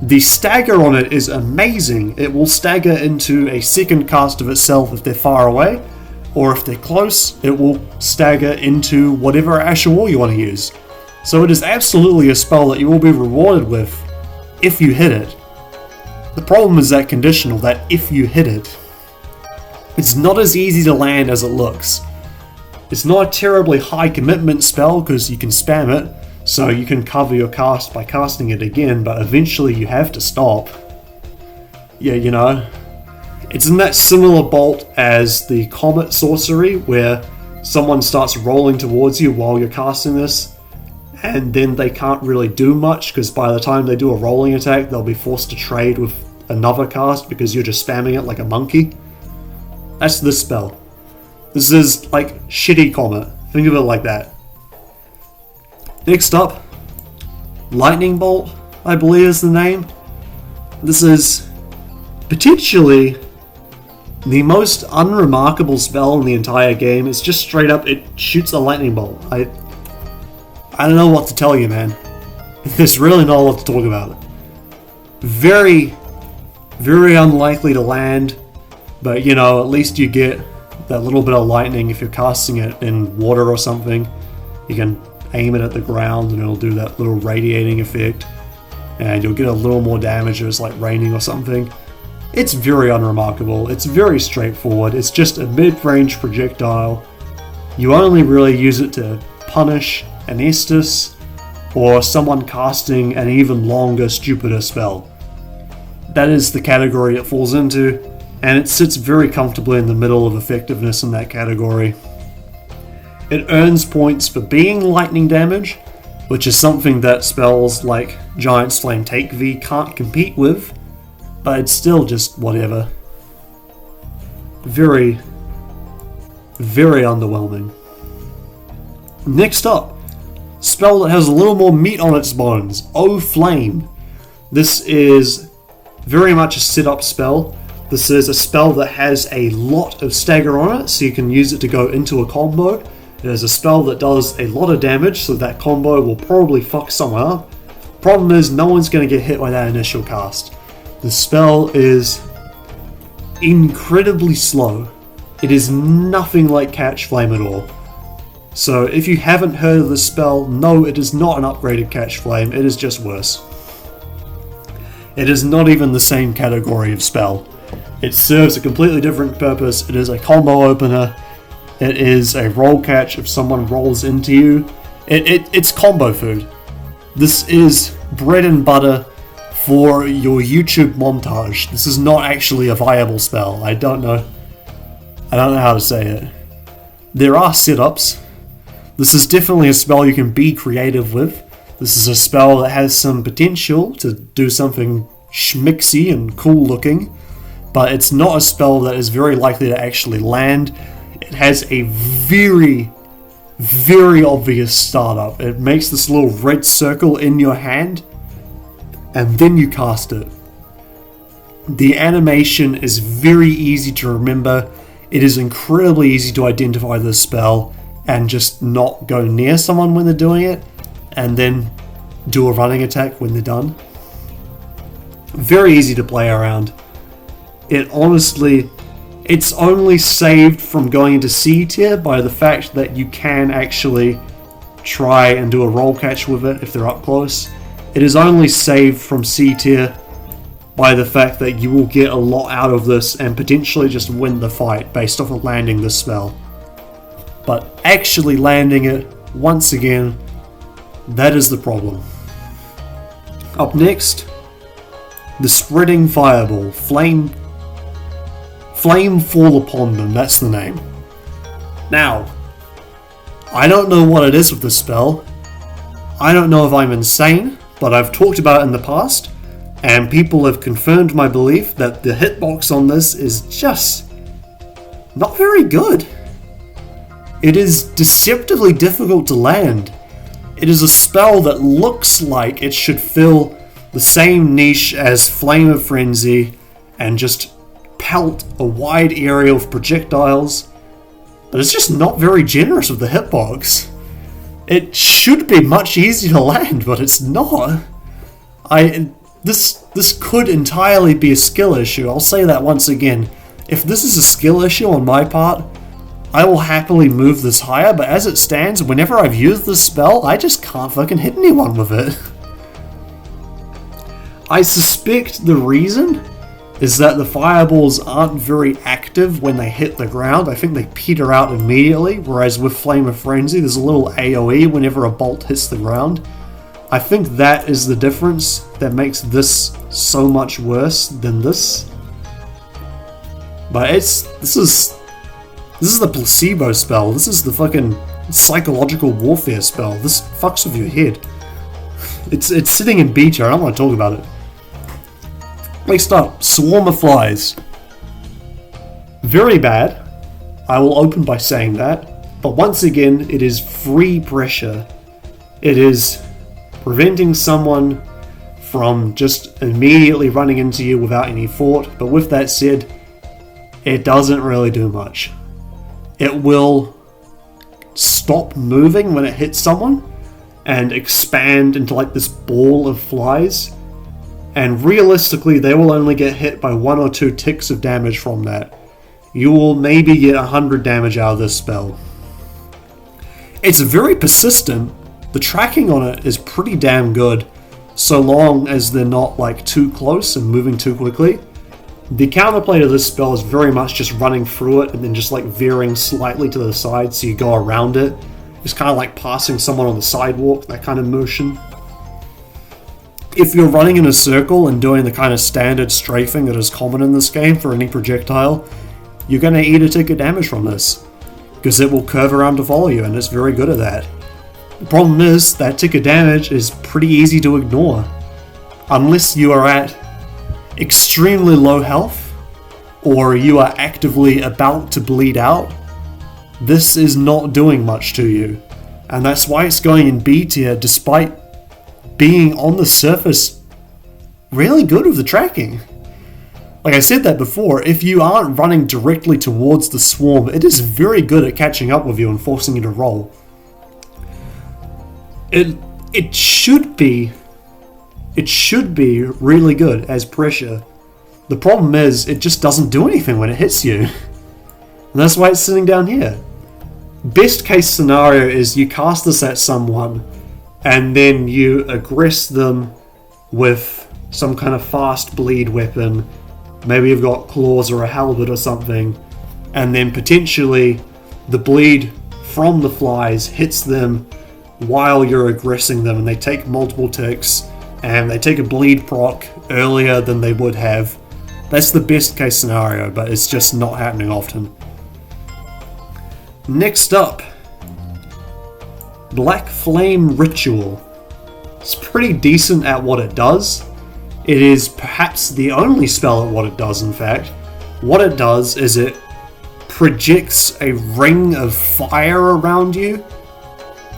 Speaker 1: the stagger on it is amazing. It will stagger into a second cast of itself if they're far away, or if they're close, it will stagger into whatever Ash of War you want to use. So it is absolutely a spell that you will be rewarded with if you hit it. The problem is that conditional, that if you hit it, it's not as easy to land as it looks. It's not a terribly high commitment spell because you can spam it, so you can cover your cast by casting it again, but eventually you have to stop. Yeah, you know. It's in that similar bolt as the Comet Sorcery, where someone starts rolling towards you while you're casting this, and then they can't really do much because by the time they do a rolling attack, they'll be forced to trade with another cast because you're just spamming it like a monkey. That's this spell. This is like shitty Comet. Think of it like that. Next up, Lightning Bolt, I believe is the name. This is potentially the most unremarkable spell in the entire game. It's just straight up, it shoots a lightning bolt. I don't know what to tell you, man. There's really not a lot to talk about. Very, very unlikely to land, but you know, at least you get that little bit of lightning if you're casting it in water or something. You can aim it at the ground and it'll do that little radiating effect, and you'll get a little more damage if it's like raining or something. It's very unremarkable, it's very straightforward, it's just a mid-range projectile. You only really use it to punish an Estus or someone casting an even longer, stupider spell. That is the category it falls into, and it sits very comfortably in the middle of effectiveness in that category. It earns points for being lightning damage, which is something that spells like Giant's Flame Take V can't compete with, but it's still just whatever. Very, very underwhelming. Next up, spell that has a little more meat on its bones, O Flame. This is very much a sit-up spell. This is a spell that has a lot of stagger on it, so you can use it to go into a combo. It is a spell that does a lot of damage, so that combo will probably fuck someone up. Problem is, no one's going to get hit by that initial cast. The spell is incredibly slow. It is nothing like Catch Flame at all. So if you haven't heard of this spell, no, it is not an upgraded Catch Flame, it is just worse. It is not even the same category of spell. It serves a completely different purpose. It is a combo opener. It is a roll catch if someone rolls into you. It's combo food. This is bread and butter for your YouTube montage. This is not actually a viable spell. I don't know how to say it. There are sit-ups. This is definitely a spell you can be creative with. This is a spell that has some potential to do something schmixy and cool looking, but it's not a spell that is very likely to actually land. It has a very, very obvious startup. It makes this little red circle in your hand, and then you cast it. The animation is very easy to remember. It is incredibly easy to identify this spell and just not go near someone when they're doing it, and then do a running attack when they're done. Very easy to play around. It's only saved from going into C tier by the fact that you can actually try and do a roll catch with it if they're up close. It is only saved from C tier by the fact that you will get a lot out of this and potentially just win the fight based off of landing this spell. But actually landing it, once again, that is the problem. Up next, the Spreading Fireball. Flame Fall Upon Them, that's the name. Now, I don't know what it is with this spell. I don't know if I'm insane, but I've talked about it in the past, and people have confirmed my belief that the hitbox on this is just not very good. It is deceptively difficult to land. It is a spell that looks like it should fill the same niche as Flame of Frenzy and just pelt a wide area of projectiles, but it's just not very generous with the hitbox. It should be much easier to land, but it's not. This could entirely be a skill issue. I'll say that once again. If this is a skill issue on my part, I will happily move this higher, but as it stands, whenever I've used this spell, I just can't fucking hit anyone with it. I suspect the reason is that the fireballs aren't very active when they hit the ground. I think they peter out immediately, whereas with Flame of Frenzy, there's a little AoE whenever a bolt hits the ground. I think that is the difference that makes this so much worse than this. But this is the placebo spell. This is the fucking psychological warfare spell. This fucks with your head. It's sitting in B tier. I don't want to talk about it. Next up, Swarm of Flies. Very bad. I will open by saying that. But once again, it is free pressure. It is preventing someone from just immediately running into you without any thought. But with that said, it doesn't really do much. It will stop moving when it hits someone and expand into like this ball of flies. And realistically, they will only get hit by 1 or 2 ticks of damage from that. You will maybe get 100 damage out of this spell. It's very persistent. The tracking on it is pretty damn good, so long as they're not like too close and moving too quickly. The counterplay to this spell is very much just running through it and then just like veering slightly to the side so you go around it. It's kind of like passing someone on the sidewalk, that kind of motion. If you're running in a circle and doing the kind of standard strafing that is common in this game for any projectile, you're going to eat a tick of damage from this, because it will curve around to follow you, and it's very good at that. The problem is, that tick of damage is pretty easy to ignore, unless you are at extremely low health, or you are actively about to bleed out. This is not doing much to you. And that's why it's going in B tier, despite being on the surface really good with the tracking. Like I said that before, if you aren't running directly towards the swarm, it is very good at catching up with you and forcing you to roll. It should be really good as pressure. The problem is, it just doesn't do anything when it hits you. And that's why it's sitting down here. Best case scenario is you cast this at someone, and then you aggress them with some kind of fast bleed weapon. Maybe you've got claws or a halberd or something, and then potentially the bleed from the flies hits them while you're aggressing them, and they take multiple ticks, and they take a bleed proc earlier than they would have. That's the best case scenario, but it's just not happening often. Next up, Black Flame Ritual. It's pretty decent at what it does. It is perhaps the only spell at what it does, in fact. What it does is it projects a ring of fire around you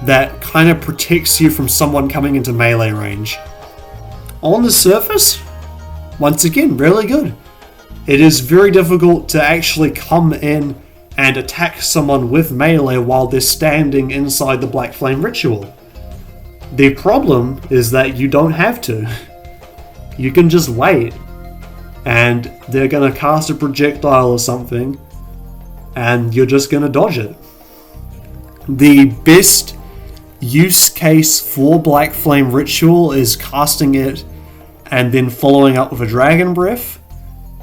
Speaker 1: that kind of protects you from someone coming into melee range. On the surface, once again, really good. It is very difficult to actually come in and attack someone with melee while they're standing inside the Black Flame Ritual. The problem is that you don't have to. You can just wait, and they're going to cast a projectile or something, and you're just going to dodge it. The best use case for Black Flame Ritual is casting it and then following up with a Dragon Breath,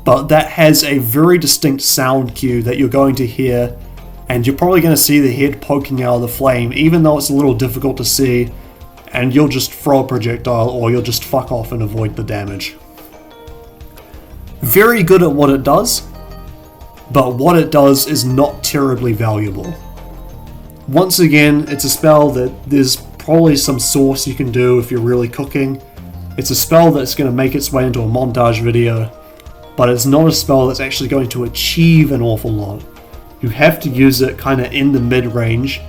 Speaker 1: but that has a very distinct sound cue that you're going to hear, and you're probably going to see the head poking out of the flame, even though it's a little difficult to see, and you'll just throw a projectile or you'll just fuck off and avoid the damage. Very good at what it does, but what it does is not terribly valuable. Once again, it's a spell that there's probably some source you can do if you're really cooking. It's a spell that's going to make its way into a montage video, but it's not a spell that's actually going to achieve an awful lot. You have to use it kind of in the mid-range.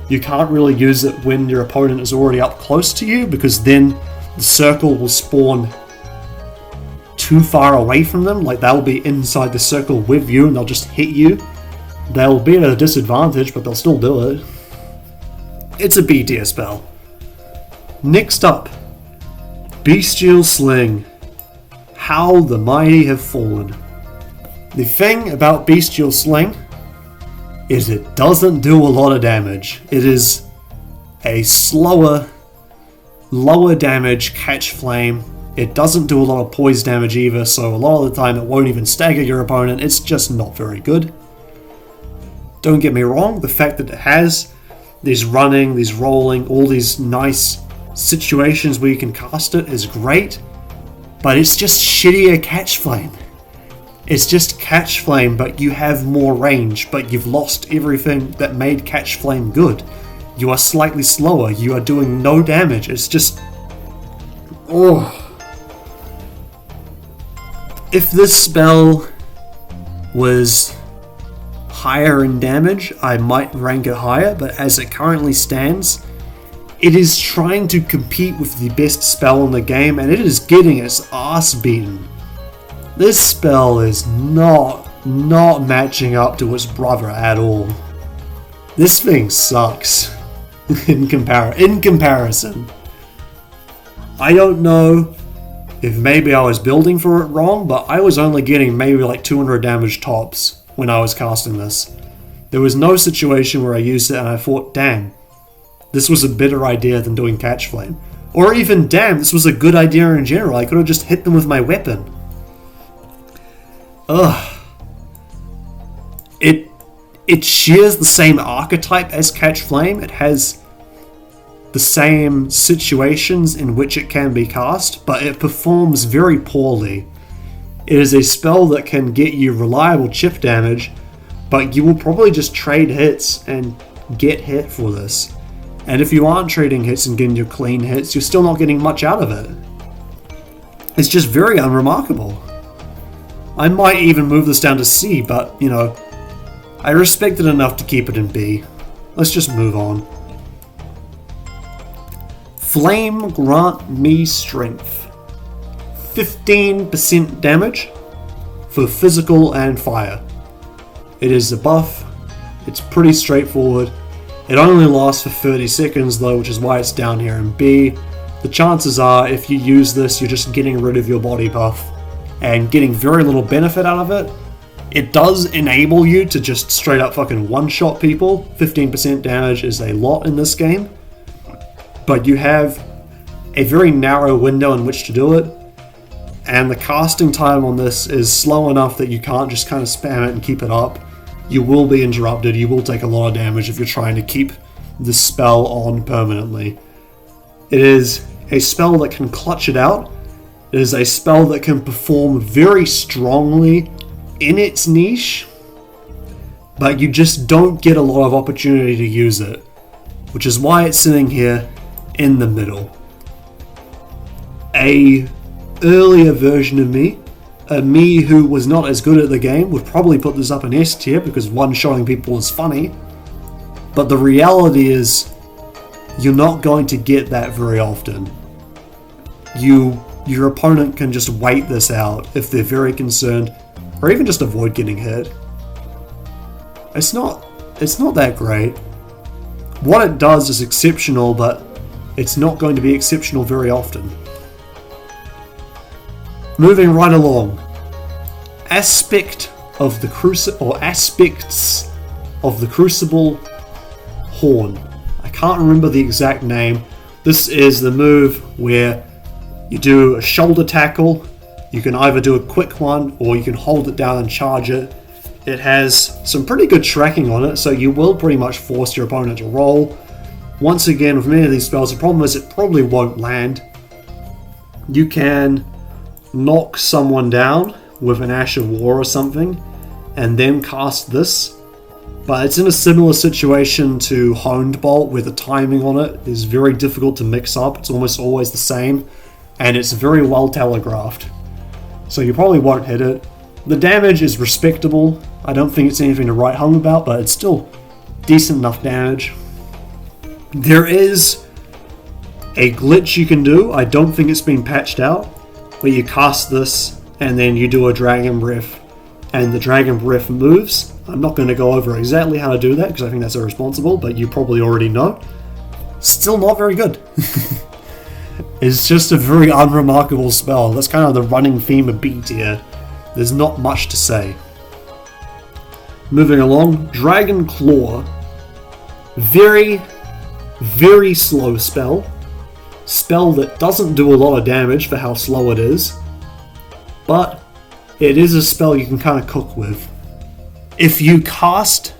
Speaker 1: You can't really use it when your opponent is already up close to you, because then the circle will spawn too far away from them. Like, they'll be inside the circle with you and they'll just hit you. They'll be at a disadvantage, but they'll still do it. It's a B tier spell. Next up, Bestial Sling. How the mighty have fallen. The thing about Bestial Sling is it doesn't do a lot of damage. It is a slower, lower damage catch flame. It doesn't do a lot of poise damage either, so a lot of the time it won't even stagger your opponent. It's just not very good. Don't get me wrong, the fact that it has these running, these rolling, all these nice situations where you can cast it is great, but it's just shittier catch flame. It's just catch flame, but you have more range, but you've lost everything that made catch flame good. You are slightly slower, you are doing no damage, it's just... oh. If this spell was higher in damage, I might rank it higher, but as it currently stands, it is trying to compete with the best spell in the game, and it is getting its ass beaten. This spell is not matching up to its brother at all. This thing sucks in comparison. I don't know if maybe I was building for it wrong, but I was only getting maybe like 200 damage tops when I was casting this. There was no situation where I used it and I thought, damn, this was a better idea than doing catch flame. Or even, damn, this was a good idea in general, I could have just hit them with my weapon. Ugh. It shares the same archetype as catch flame. It has the same situations in which it can be cast, but it performs very poorly. It is a spell that can get you reliable chip damage, but you will probably just trade hits and get hit for this. And if you aren't trading hits and getting your clean hits, you're still not getting much out of it. It's just very unremarkable. I might even move this down to C, but, you know, I respect it enough to keep it in B. Let's just move on. Flame grant me strength. 15% damage for physical and fire. It is a buff. It's pretty straightforward. It only lasts for 30 seconds though, which is why it's down here in B. The chances are if you use this, you're just getting rid of your body buff and getting very little benefit out of it. It does enable you to just straight up fucking one-shot people. 15% damage is a lot in this game. But you have a very narrow window in which to do it. And the casting time on this is slow enough that you can't just kind of spam it and keep it up. You will be interrupted, you will take a lot of damage if you're trying to keep the spell on permanently. It is a spell that can clutch it out. It is a spell that can perform very strongly in its niche, but you just don't get a lot of opportunity to use it, which is why it's sitting here in the middle. A earlier version of me, a me who was not as good at the game, would probably put this up in S tier because one-shotting people is funny, but the reality is you're not going to get that very often. Your opponent can just wait this out if they're very concerned, or even just avoid getting hit. It's not that great. What it does is exceptional, but it's not going to be exceptional very often. Moving right along. Aspects of the Crucible Horn. I can't remember the exact name. This is the move where you do a shoulder tackle. You can either do a quick one or you can hold it down and charge it. It has some pretty good tracking on it, so you will pretty much force your opponent to roll. Once again, with many of these spells, the problem is it probably won't land. You can knock someone down with an Ash of War or something, and then cast this. But it's in a similar situation to Honed Bolt, where the timing on it is very difficult to mix up. It's almost always the same, and it's very well telegraphed. So you probably won't hit it. The damage is respectable. I don't think it's anything to write home about, but it's still decent enough damage. There is a glitch you can do. I don't think it's been patched out, where you cast this and then you do a Dragon Breath and the Dragon Breath moves. I'm not going to go over exactly how to do that because I think that's irresponsible, but you probably already know. Still not very good. It's just a very unremarkable spell. That's kind of the running theme of B tier. There's not much to say. Moving along, Dragon Claw. Very, very slow spell. Spell that doesn't do a lot of damage for how slow it is, but it is a spell you can kind of cook with. If you cast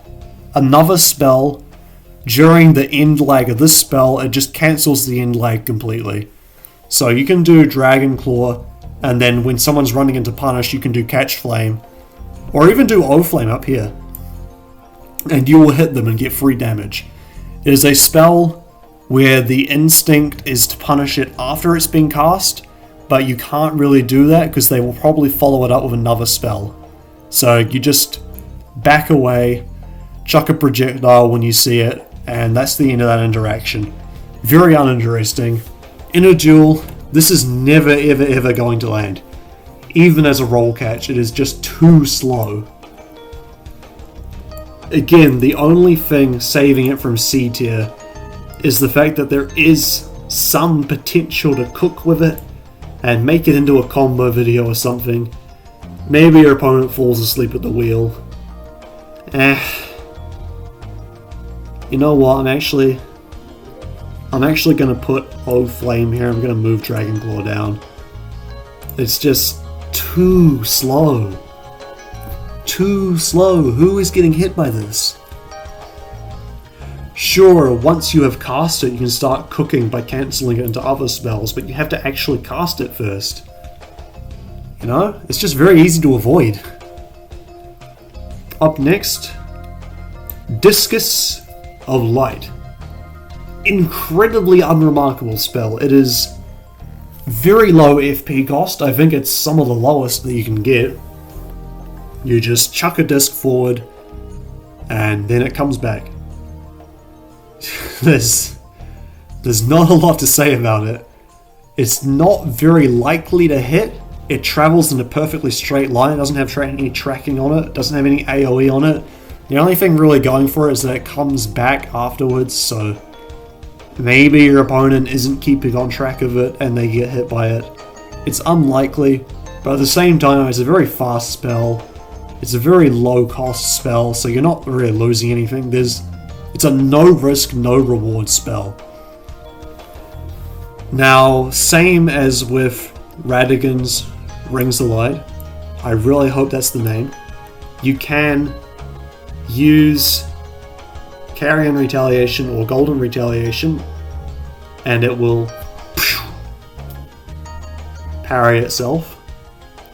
Speaker 1: another spell during the end lag of this spell, it just cancels the end lag completely. So you can do Dragon Claw, and then when someone's running into punish, you can do Catch Flame, or even do O Flame up here, and you will hit them and get free damage. It is a spell where the instinct is to punish it after it's been cast, but you can't really do that because they will probably follow it up with another spell. So you just back away, chuck a projectile when you see it, and that's the end of that interaction. Very uninteresting. In a duel, this is never ever ever going to land. Even as a roll catch, it is just too slow. Again, the only thing saving it from C tier is the fact that there is some potential to cook with it and make it into a combo video or something. Maybe your opponent falls asleep at the wheel. You know what, I'm actually gonna put O Flame here. I'm gonna move Dragon Claw down. It's just too slow. Too slow. Who is getting hit by this? Sure, once you have cast it, you can start cooking by cancelling it into other spells, but you have to actually cast it first. You know? It's just very easy to avoid. Up next, Discus of Light. Incredibly unremarkable spell. It is very low FP cost. I think it's some of the lowest that you can get. You just chuck a disc forward, and then it comes back. There's There's not a lot to say about it. It's not very likely to hit. It travels in a perfectly straight line. It doesn't have any tracking on it. It doesn't have any AoE on it. The only thing really going for it is that it comes back afterwards, so maybe your opponent isn't keeping on track of it and they get hit by it. It's unlikely, but at the same time, it's a very fast spell. It's a very low cost spell, so you're not really losing anything. It's a no risk, no reward spell. Now, same as with Radagon's Rings of Light, I really hope that's the name, you can use Carrion Retaliation or Golden Retaliation and it will parry itself.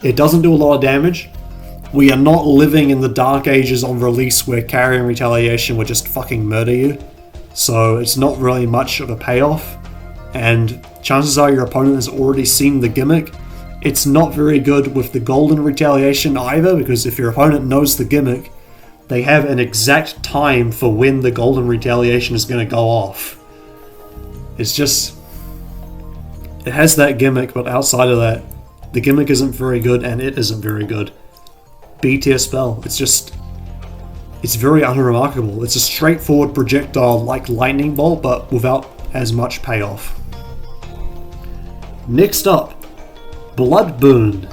Speaker 1: It doesn't do a lot of damage. We are not living in the dark ages on release where Carrion Retaliation would just fucking murder you, so it's not really much of a payoff, and chances are your opponent has already seen the gimmick. It's not very good with the Golden Retaliation either, because if your opponent knows the gimmick, they have an exact time for when the Golden Retaliation is going to go off. It's just... it has that gimmick, but outside of that, the gimmick isn't very good and it isn't very good. B tier spell. It's very unremarkable. It's a straightforward projectile like Lightning Bolt, but without as much payoff. Next up, Blood Boon.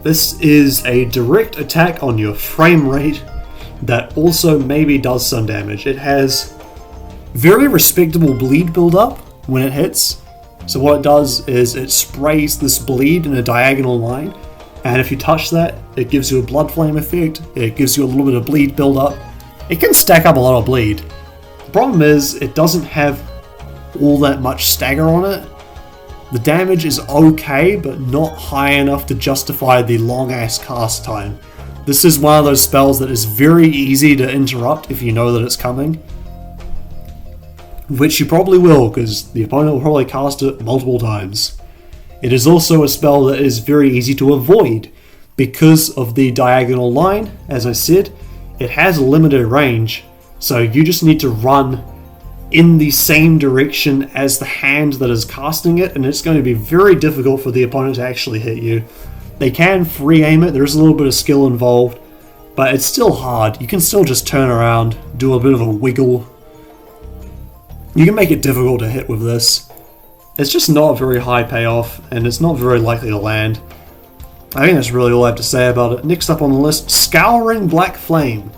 Speaker 1: This is a direct attack on your frame rate that also maybe does some damage. It has very respectable bleed build-up when it hits. So what it does is it sprays this bleed in a diagonal line, and if you touch that, it gives you a blood flame effect, it gives you a little bit of bleed build-up. It can stack up a lot of bleed. The problem is, it doesn't have all that much stagger on it. The damage is okay, but not high enough to justify the long-ass cast time. This is one of those spells that is very easy to interrupt if you know that it's coming. Which you probably will, because the opponent will probably cast it multiple times. It is also a spell that is very easy to avoid. Because of the diagonal line, as I said, it has a limited range, so you just need to run in the same direction as the hand that is casting it, and it's going to be very difficult for the opponent to actually hit you. They can free aim it, there's a little bit of skill involved, but it's still hard. You can still just turn around, do a bit of a wiggle. You can make it difficult to hit with this. It's just not a very high payoff, and it's not very likely to land. I think that's really all I have to say about it. Next up on the list, Scouring Black Flame.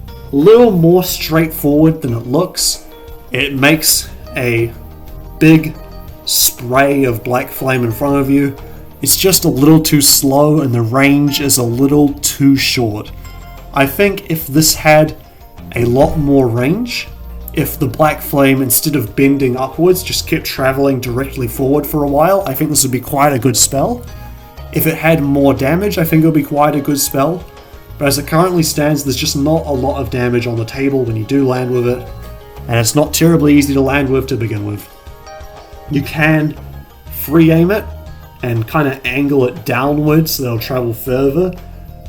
Speaker 1: A little more straightforward than it looks. It makes a big spray of black flame in front of you. It's just a little too slow and the range is a little too short. I think if this had a lot more range, if the black flame, instead of bending upwards, just kept traveling directly forward for a while, I think this would be quite a good spell. If it had more damage, I think it would be quite a good spell. But as it currently stands, there's just not a lot of damage on the table when you do land with it. And it's not terribly easy to land with to begin with. You can free aim it and kind of angle it downwards so they'll travel further,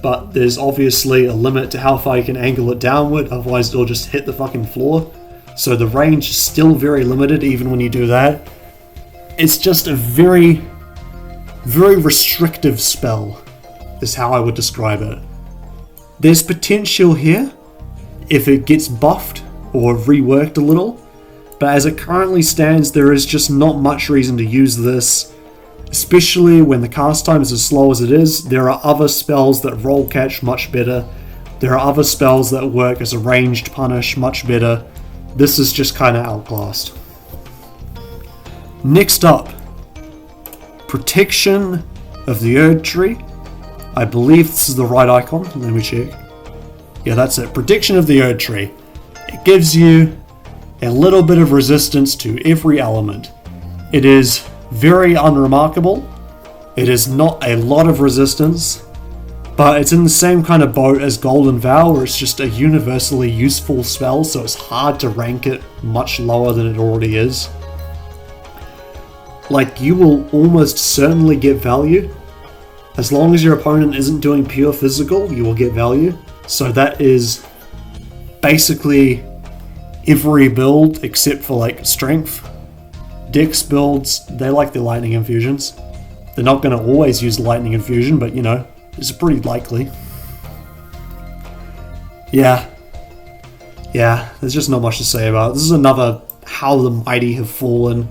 Speaker 1: but there's obviously a limit to how far you can angle it downward, otherwise it'll just hit the fucking floor. So the range is still very limited even when you do that. It's just a very, very restrictive spell, is how I would describe it. There's potential here if it gets buffed or reworked a little, but as it currently stands, there is just not much reason to use this, especially when the cast time is as slow as it is. There are other spells that roll catch much better. There are other spells that work as a ranged punish much better. This is just kind of outclassed. Next up, Protection of the Erd Tree. I believe this is the right icon. Let me check. Yeah, that's it. Protection of the Erd Tree. It gives you a little bit of resistance to every element. It is very unremarkable. It is not a lot of resistance, but it's in the same kind of boat as Golden Vow, where it's just a universally useful spell, so it's hard to rank it much lower than it already is. Like, you will almost certainly get value. As long as your opponent isn't doing pure physical, you will get value. So that is basically every build except for like strength. Dex builds, they like their lightning infusions. They're not going to always use lightning infusion, but you know, it's pretty likely. Yeah, there's just not much to say about it. This is another how the mighty have fallen.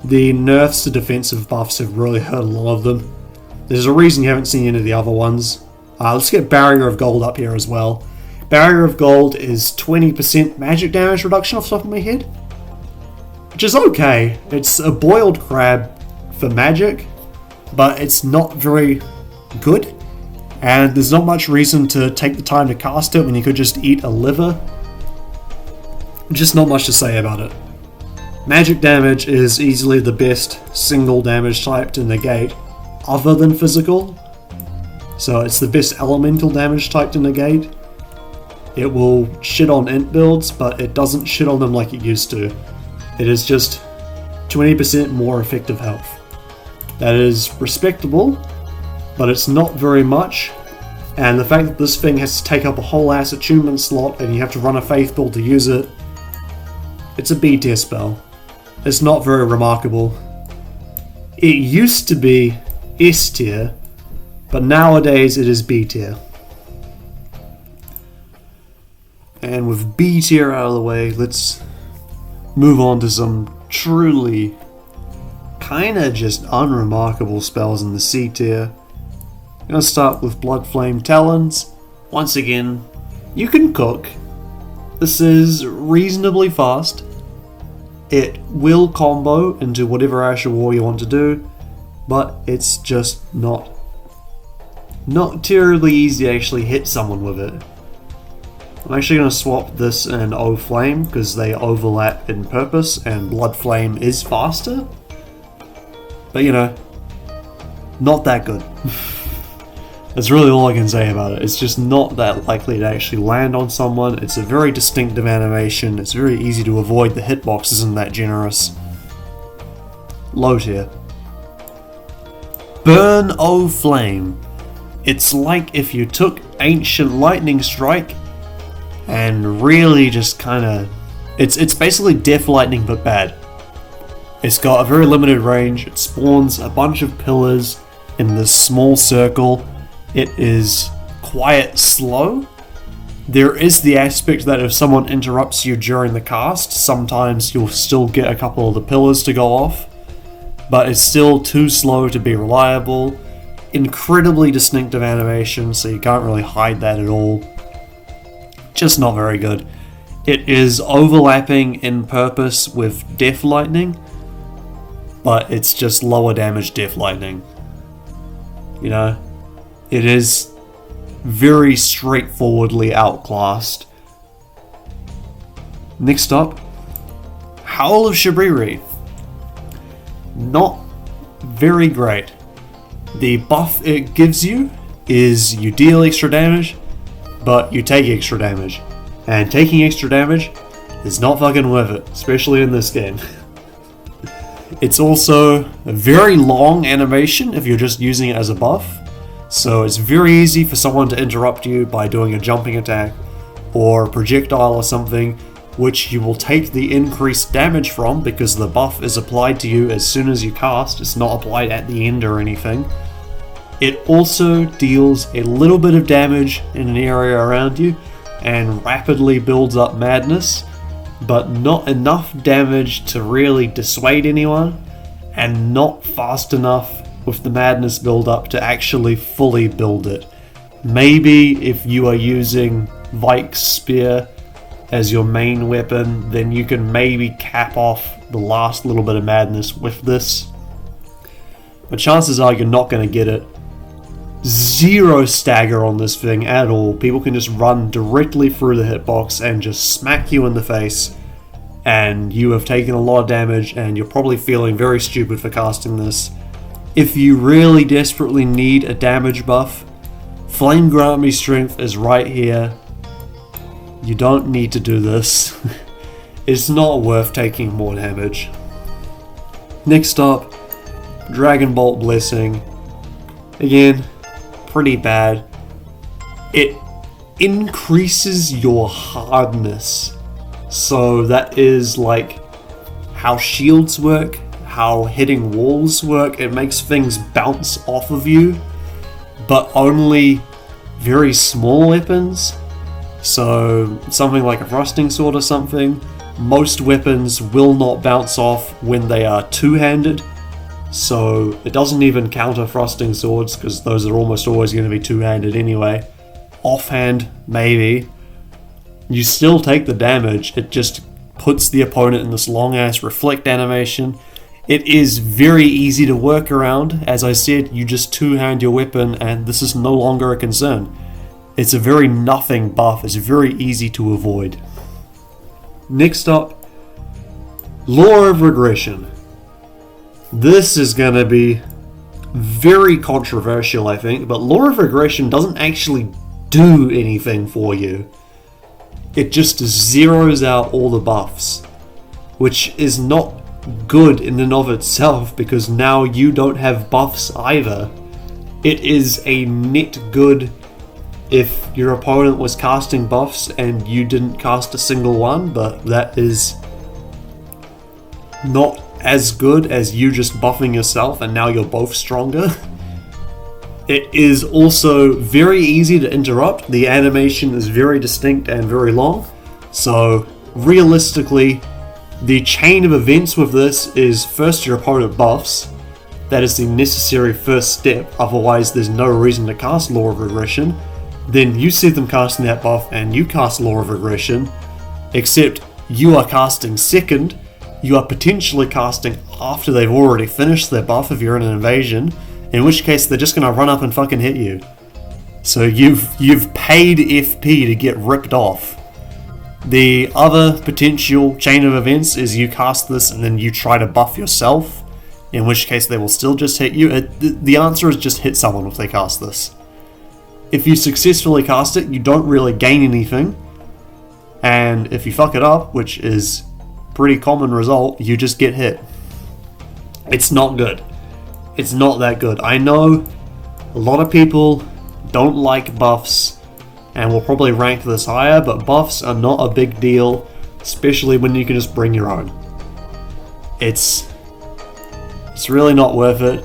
Speaker 1: The nerfs to defensive buffs have really hurt a lot of them. There's a reason you haven't seen any of the other ones. Let's get Barrier of Gold up here as well. Barrier of Gold is 20% magic damage reduction off the top of my head, which is okay. It's a boiled crab for magic, but it's not very good. And there's not much reason to take the time to cast it when you could just eat a liver. Just not much to say about it. Magic damage is easily the best single damage type to negate, other than physical. So it's the best elemental damage type to negate. It will shit on int builds, but it doesn't shit on them like it used to. It is just 20% more effective health. That is respectable, but it's not very much, and the fact that this thing has to take up a whole ass attunement slot and you have to run a faith build to use it, it's a B tier spell. It's not very remarkable. It used to be S tier, but nowadays it is B tier. And with B tier out of the way, let's move on to some truly kinda just unremarkable spells in the C tier. I'm gonna start with Blood Flame Talons. Once again, you can cook. This is reasonably fast. It will combo into whatever Asher War you want to do, but it's just not terribly easy to actually hit someone with it. I'm actually going to swap this and O Flame because they overlap in purpose and Blood Flame is faster. But you know, not that good. That's really all I can say about it. It's just not that likely to actually land on someone. It's a very distinctive animation. It's very easy to avoid. The hitbox isn't that generous. Low tier. Burn O Flame. It's like if you took Ancient Lightning Strike and really just kinda... It's basically Death Lightning but bad. It's got a very limited range. It spawns a bunch of pillars in this small circle. It is quite slow. There is the aspect that if someone interrupts you during the cast, sometimes you'll still get a couple of the pillars to go off, but it's still too slow to be reliable. Incredibly distinctive animation, so you can't really hide that at all. Just not very good. It is overlapping in purpose with Death Lightning, but it's just lower damage Death Lightning. You know? It is very straightforwardly outclassed. Next up, Howl of Shabriri. Not very great. The buff it gives you is you deal extra damage, but you take extra damage. And taking extra damage is not fucking worth it, especially in this game. It's also a very long animation if you're just using it as a buff. So it's very easy for someone to interrupt you by doing a jumping attack or projectile or something, which you will take the increased damage from because the buff is applied to you as soon as you cast. It's not applied at the end or anything. It also deals a little bit of damage in an area around you and rapidly builds up madness, but not enough damage to really dissuade anyone and not fast enough with the madness build up to actually fully build it. Maybe if you are using Vike's Spear as your main weapon, then you can maybe cap off the last little bit of madness with this. But chances are you're not going to get it. Zero stagger on this thing at all. People can just run directly through the hitbox and just smack you in the face, and you have taken a lot of damage and you're probably feeling very stupid for casting this. If you really desperately need a damage buff, Flame Grant Me Strength is right here. You don't need to do this. It's not worth taking more damage. Next up, Dragon Bolt Blessing. Again, pretty bad. It increases your hardness. So that is like how shields work, how hitting walls work. It makes things bounce off of you, but only very small weapons. So something like a thrusting sword or something, most weapons will not bounce off when they are two-handed. So it doesn't even counter thrusting swords, because those are almost always going to be two-handed anyway. Offhand, maybe. You still take the damage, it just puts the opponent in this long-ass reflect animation. It is very easy to work around. As I said, you just two-hand your weapon and this is no longer a concern. It's a very nothing buff, it's very easy to avoid. Next up, Law of Regression. This is going to be very controversial, I think, but Law of Regression doesn't actually do anything for you. It just zeroes out all the buffs, which is not good in and of itself, because now you don't have buffs either. It is a net good if your opponent was casting buffs and you didn't cast a single one, but that is not as good as you just buffing yourself and now you're both stronger. It is also very easy to interrupt. The animation is very distinct and very long, so realistically the chain of events with this is first your opponent buffs. That is the necessary first step, otherwise there's no reason to cast Law of Regression. Then you see them casting that buff and you cast Law of Regression, except you are casting second. You are potentially casting after they've already finished their buff if you're in an invasion, in which case they're just going to run up and fucking hit you. So you've paid FP to get ripped off. The other potential chain of events is you cast this and then you try to buff yourself, in which case they will still just hit you. The answer is just hit someone if they cast this. If you successfully cast it, you don't really gain anything, and if you fuck it up, which is pretty common result, you just get hit. It's not good. It's not that good. I know a lot of people don't like buffs and will probably rank this higher, but buffs are not a big deal, especially when you can just bring your own. It's really not worth it.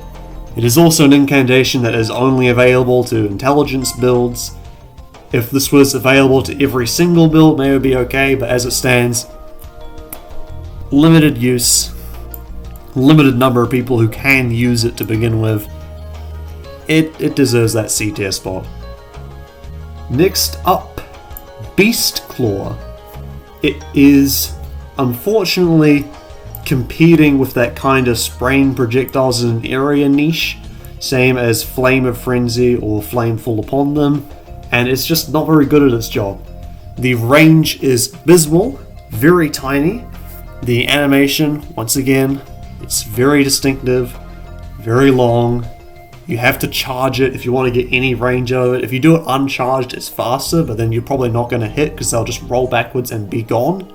Speaker 1: It is also an incantation that is only available to intelligence builds. If this was available to every single build, maybe it would be okay, but as it stands, limited use, limited number of people who can use it to begin with. It deserves that C tier spot. Next up, Beast Claw. It is unfortunately competing with that kind of spraying projectiles in an area niche, same as Flame of Frenzy or Flame Fall Upon Them, and it's just not very good at its job. The range is abysmal, very tiny. The animation, once again, it's very distinctive, very long. You have to charge it if you want to get any range out of it. If you do it uncharged, it's faster, but then you're probably not going to hit because they'll just roll backwards and be gone.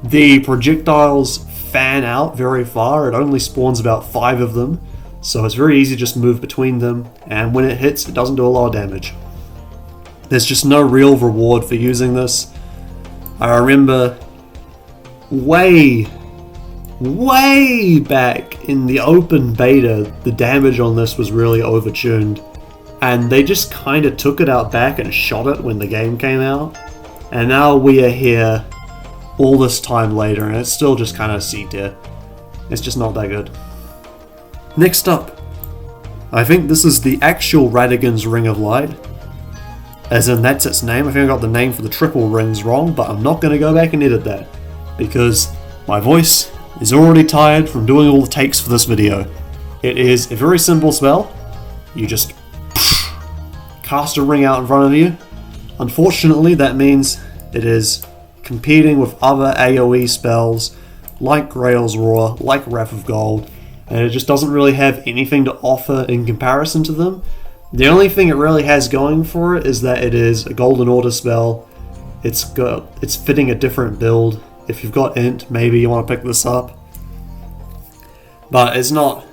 Speaker 1: The projectiles fan out very far. It only spawns about 5 of them, so it's very easy to just move between them, and when it hits, it doesn't do a lot of damage. There's just no real reward for using this. I remember way back in the open beta, the damage on this was really overtuned, and they just kind of took it out back and shot it when the game came out, and now we are here all this time later and it's still just kind of C tier. It's just not that good. Next up, I think this is the actual Radigan's Ring of Light, as in that's its name. I think I got the name for the triple rings wrong, but I'm not going to go back and edit that because my voice is already tired from doing all the takes for this video. It is a very simple spell. You just cast a ring out in front of you. Unfortunately, that means it is competing with other AoE spells like Grail's Roar, like Wrath of Gold, and it just doesn't really have anything to offer in comparison to them. The only thing it really has going for it is that it is a Golden Order spell. It's fitting a different build. If you've got Int, maybe you want to pick this up. But it's not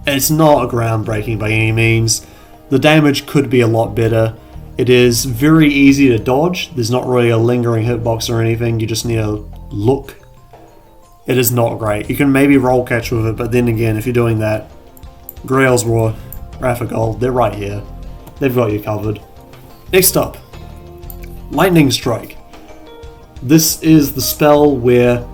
Speaker 1: a groundbreaking by any means. The damage could be a lot better. It is very easy to dodge. There's not really a lingering hitbox or anything. You just need to look. it is not great. You can maybe roll catch with it, but then again, if you're doing that, Grail's Roar, Wrath of Gold, they're right here. They've got you covered. Next up, Lightning Strike. This is the spell where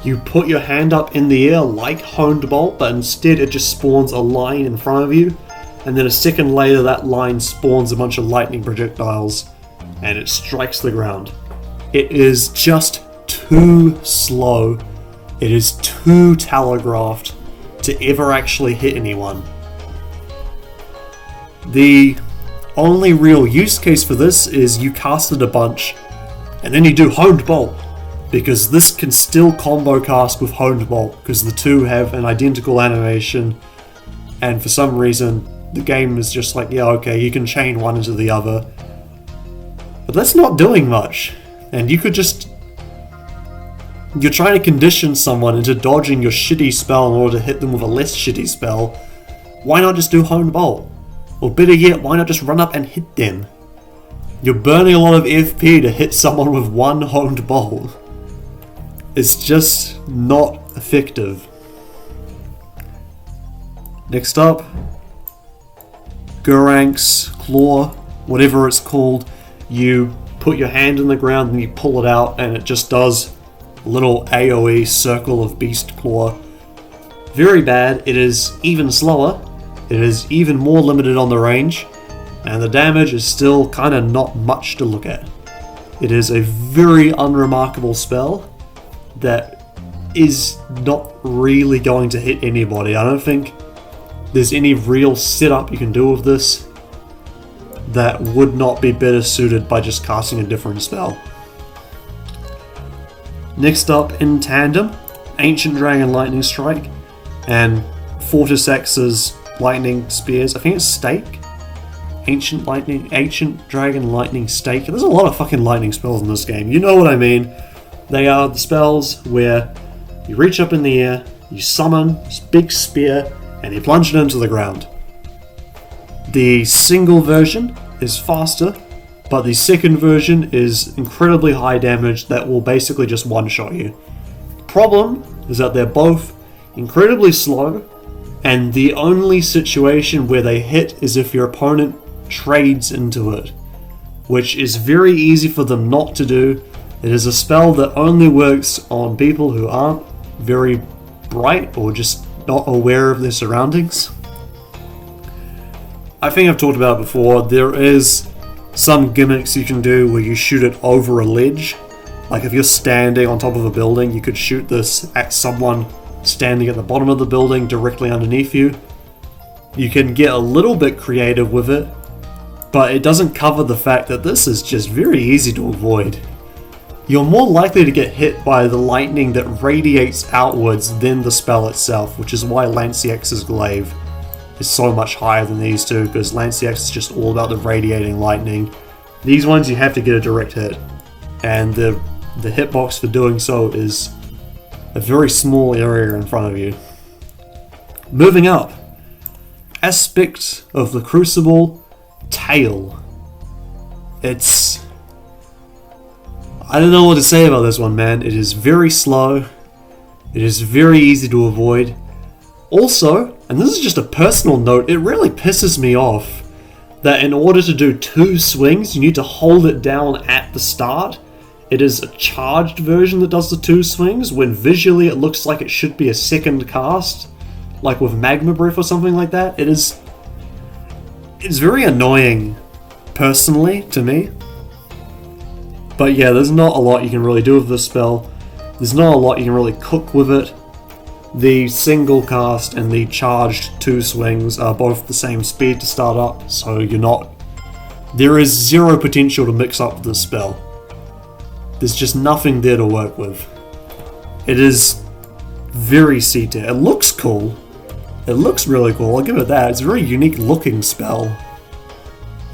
Speaker 1: you put your hand up in the air like Honed Bolt, but instead it just spawns a line in front of you, and then a second later that line spawns a bunch of lightning projectiles, and it strikes the ground. It is just too slow. It is too telegraphed to ever actually hit anyone. The only real use case for this is you cast it a bunch, and then you do Honed Bolt, because this can still combo cast with Honed Bolt, because the two have an identical animation, and for some reason the game is just like, yeah, okay, you can chain one into the other. But that's not doing much, and you could just... You're trying to condition someone into dodging your shitty spell in order to hit them with a less shitty spell. Why not just do Honed Bolt? Or better yet, why not just run up and hit them? You're burning a lot of FP to hit someone with one Honed Bolt. It's just not effective. Next up, Gurank's Claw, whatever it's called. You put your hand in the ground and you pull it out, and it just does a little AoE circle of Beast Claw. Very bad. It is even slower. It is even more limited on the range, and the damage is still kind of not much to look at. It is a very unremarkable spell that is not really going to hit anybody. I don't think there's any real setup you can do with this that would not be better suited by just casting a different spell. Next up, in tandem, Ancient Dragon Lightning Strike and Fortis X's Lightning Spears. I think it's Stake? Ancient Dragon Lightning Stake. There's a lot of fucking lightning spells in this game. You know what I mean. They are the spells where you reach up in the air, you summon this big spear, and you plunge it into the ground. The single version is faster, but the second version is incredibly high damage that will basically just one-shot you. The problem is that they're both incredibly slow, and the only situation where they hit is if your opponent trades into it, which is very easy for them not to do. It is a spell that only works on people who aren't very bright or just not aware of their surroundings. I think I've talked about it before. There is some gimmicks you can do where you shoot it over a ledge. Like if you're standing on top of a building, you could shoot this at someone standing at the bottom of the building directly underneath you. You can get a little bit creative with it, but it doesn't cover the fact that this is just very easy to avoid. You're more likely to get hit by the lightning that radiates outwards than the spell itself, which is why LancieX's Glaive is so much higher than these two, because Lanciex is just all about the radiating lightning. These ones you have to get a direct hit, and the hitbox for doing so is a very small area in front of you. Moving up, Aspect of the Crucible, Tail. I don't know what to say about this one, man. It is very slow. It is very easy to avoid. Also, and this is just a personal note, it really pisses me off that in order to do 2 swings, you need to hold it down at the start. It is a charged version that does the 2 swings, when visually it looks like it should be a second cast, like with Magma Breath or something like that. It's very annoying, personally, to me. But yeah, there's not a lot you can really do with this spell. There's not a lot you can really cook with it. The single cast and the charged 2 swings are both the same speed to start up, so there is zero potential to mix up this spell. There's just nothing there to work with. It is very C-tier. It looks cool. It looks really cool, I'll give it that. It's a very unique looking spell.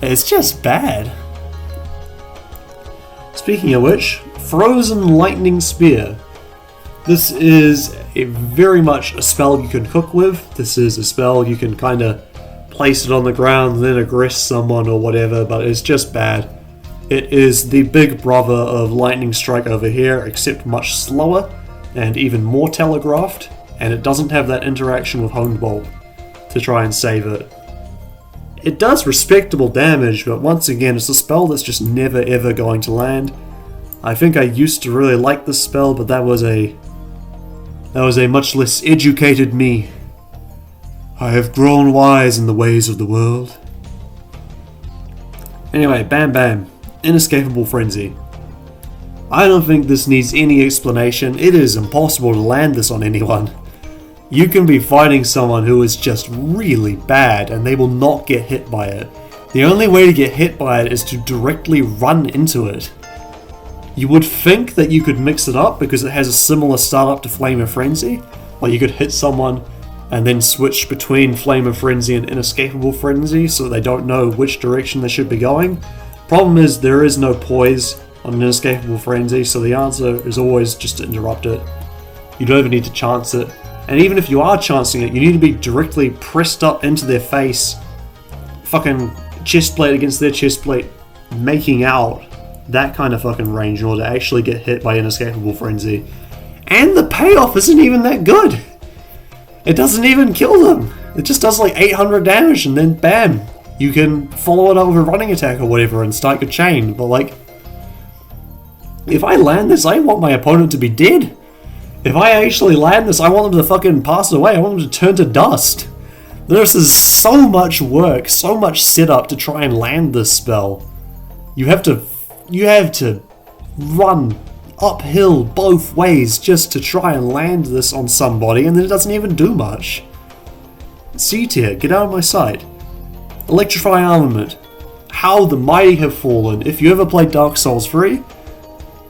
Speaker 1: It's just bad. Speaking of which, Frozen Lightning Spear. This is very much a spell you can cook with. This is a spell you can kind of place it on the ground and then aggress someone or whatever, but it's just bad. It is the big brother of Lightning Strike over here, except much slower. and even more telegraphed, and it doesn't have that interaction with Honed Bolt to try and save it. It does respectable damage, but once again, it's a spell that's just never ever going to land. I think I used to really like this spell, but that was a much less educated me. I have grown wise in the ways of the world. Anyway, bam bam. Inescapable Frenzy. I don't think this needs any explanation. It is impossible to land this on anyone. You can be fighting someone who is just really bad and they will not get hit by it. The only way to get hit by it is to directly run into it. You would think that you could mix it up because it has a similar startup to Flame of Frenzy. Like you could hit someone and then switch between Flame of Frenzy and Inescapable Frenzy so they don't know which direction they should be going. Problem is there is no poise on an Inescapable Frenzy, so the answer is always just to interrupt it. You don't even need to chance it. And even if you are chancing it, you need to be directly pressed up into their face, fucking chest plate against their chest plate, making out that kind of fucking range in order to actually get hit by Inescapable Frenzy. And the payoff isn't even that good. It doesn't even kill them. It just does like 800 damage and then bam, you can follow it up with a running attack or whatever and start your chain. But like, if I land this, I want my opponent to be dead. If I actually land this, I want them to fucking pass away. I want them to turn to dust. This is so much work, so much setup to try and land this spell. You have to run uphill both ways just to try and land this on somebody, and then it doesn't even do much. C tier, get out of my sight. Electrify Armament. How the mighty have fallen. If you ever played Dark Souls 3,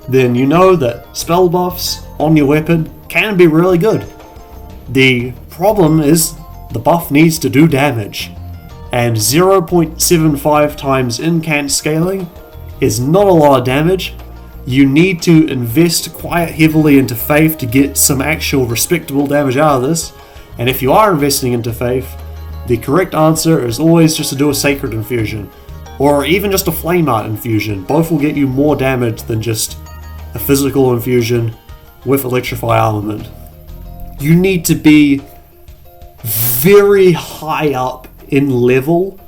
Speaker 1: then you know that spell buffs on your weapon can be really good. The problem is the buff needs to do damage, and 0.75 times incant scaling is not a lot of damage. You need to invest quite heavily into Faith to get some actual respectable damage out of this, and if you are investing into Faith, the correct answer is always just to do a Sacred Infusion, or even just a Flame Art Infusion. Both will get you more damage than just a physical infusion with Electrify Armament. You need to be very high up in level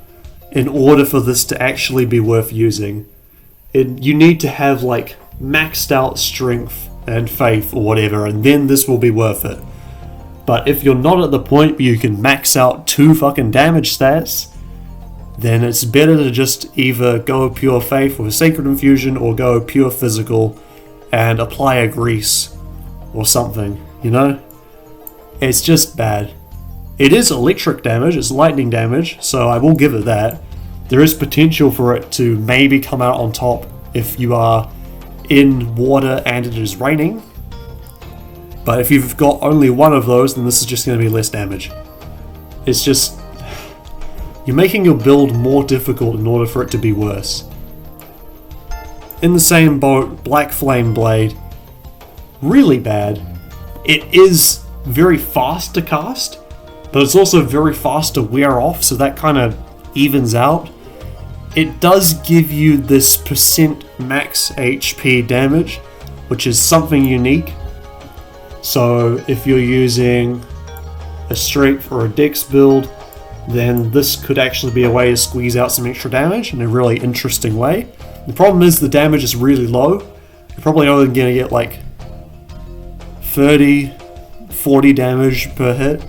Speaker 1: in order for this to actually be worth using. You need to have like maxed out strength and faith or whatever, and then this will be worth it. But if you're not at the point where you can max out 2 fucking damage stats, then it's better to just either go pure faith with a Sacred Infusion or go pure physical and apply a grease or something, you know? It's just bad. It is electric damage, it's lightning damage, so I will give it that. There is potential for it to maybe come out on top if you are in water and it is raining. But if you've got only one of those, then this is just going to be less damage. It's just, you're making your build more difficult in order for it to be worse. In the same boat, Black Flame Blade, really bad. It is very fast to cast, but it's also very fast to wear off, so that kind of evens out. It does give you this percent max HP damage, which is something unique. So if you're using a strength or a dex build, then this could actually be a way to squeeze out some extra damage in a really interesting way. The problem is the damage is really low. You're probably only going to get like 30, 40 damage per hit,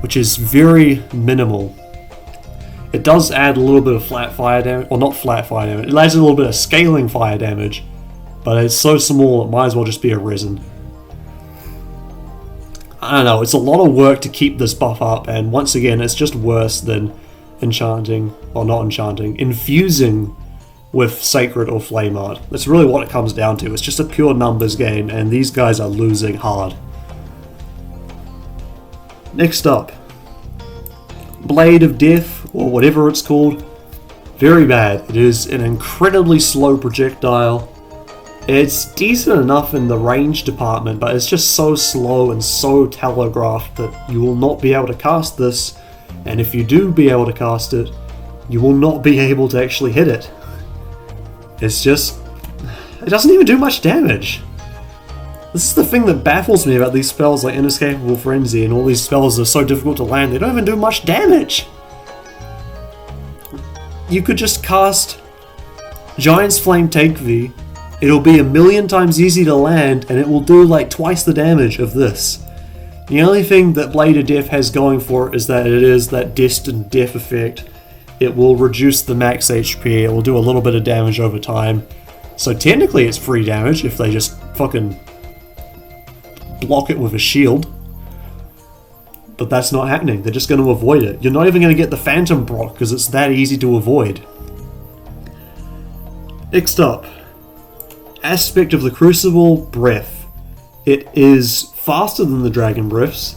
Speaker 1: which is very minimal. It does add a little bit of flat fire damage, or not flat fire damage, it adds a little bit of scaling fire damage, but it's so small it might as well just be a resin. I don't know, it's a lot of work to keep this buff up, and once again, it's just worse than enchanting, or not enchanting, infusing with Sacred or Flame Art. That's really what it comes down to. It's just a pure numbers game, and these guys are losing hard. Next up, Blade of Death, or whatever it's called. Very bad. It is an incredibly slow projectile. It's decent enough in the range department, but it's just so slow and so telegraphed that you will not be able to cast this, and if you do be able to cast it, you will not be able to actually hit it. It's just, it doesn't even do much damage. This is the thing that baffles me about these spells like Inescapable Frenzy and all these spells that are so difficult to land. They don't even do much damage. You could just cast Giant's Flame Take V. It'll be 1,000,000 times easier to land, and it will do like twice the damage of this. The only thing that Blade of Death has going for it is that it is that distant death effect. It will reduce the max HP, it will do a little bit of damage over time. So technically it's free damage if they just fucking block it with a shield. But that's not happening, they're just going to avoid it. You're not even going to get the Phantom proc because it's that easy to avoid. Next up, Aspect of the Crucible, Breath. It is faster than the Dragon Breaths,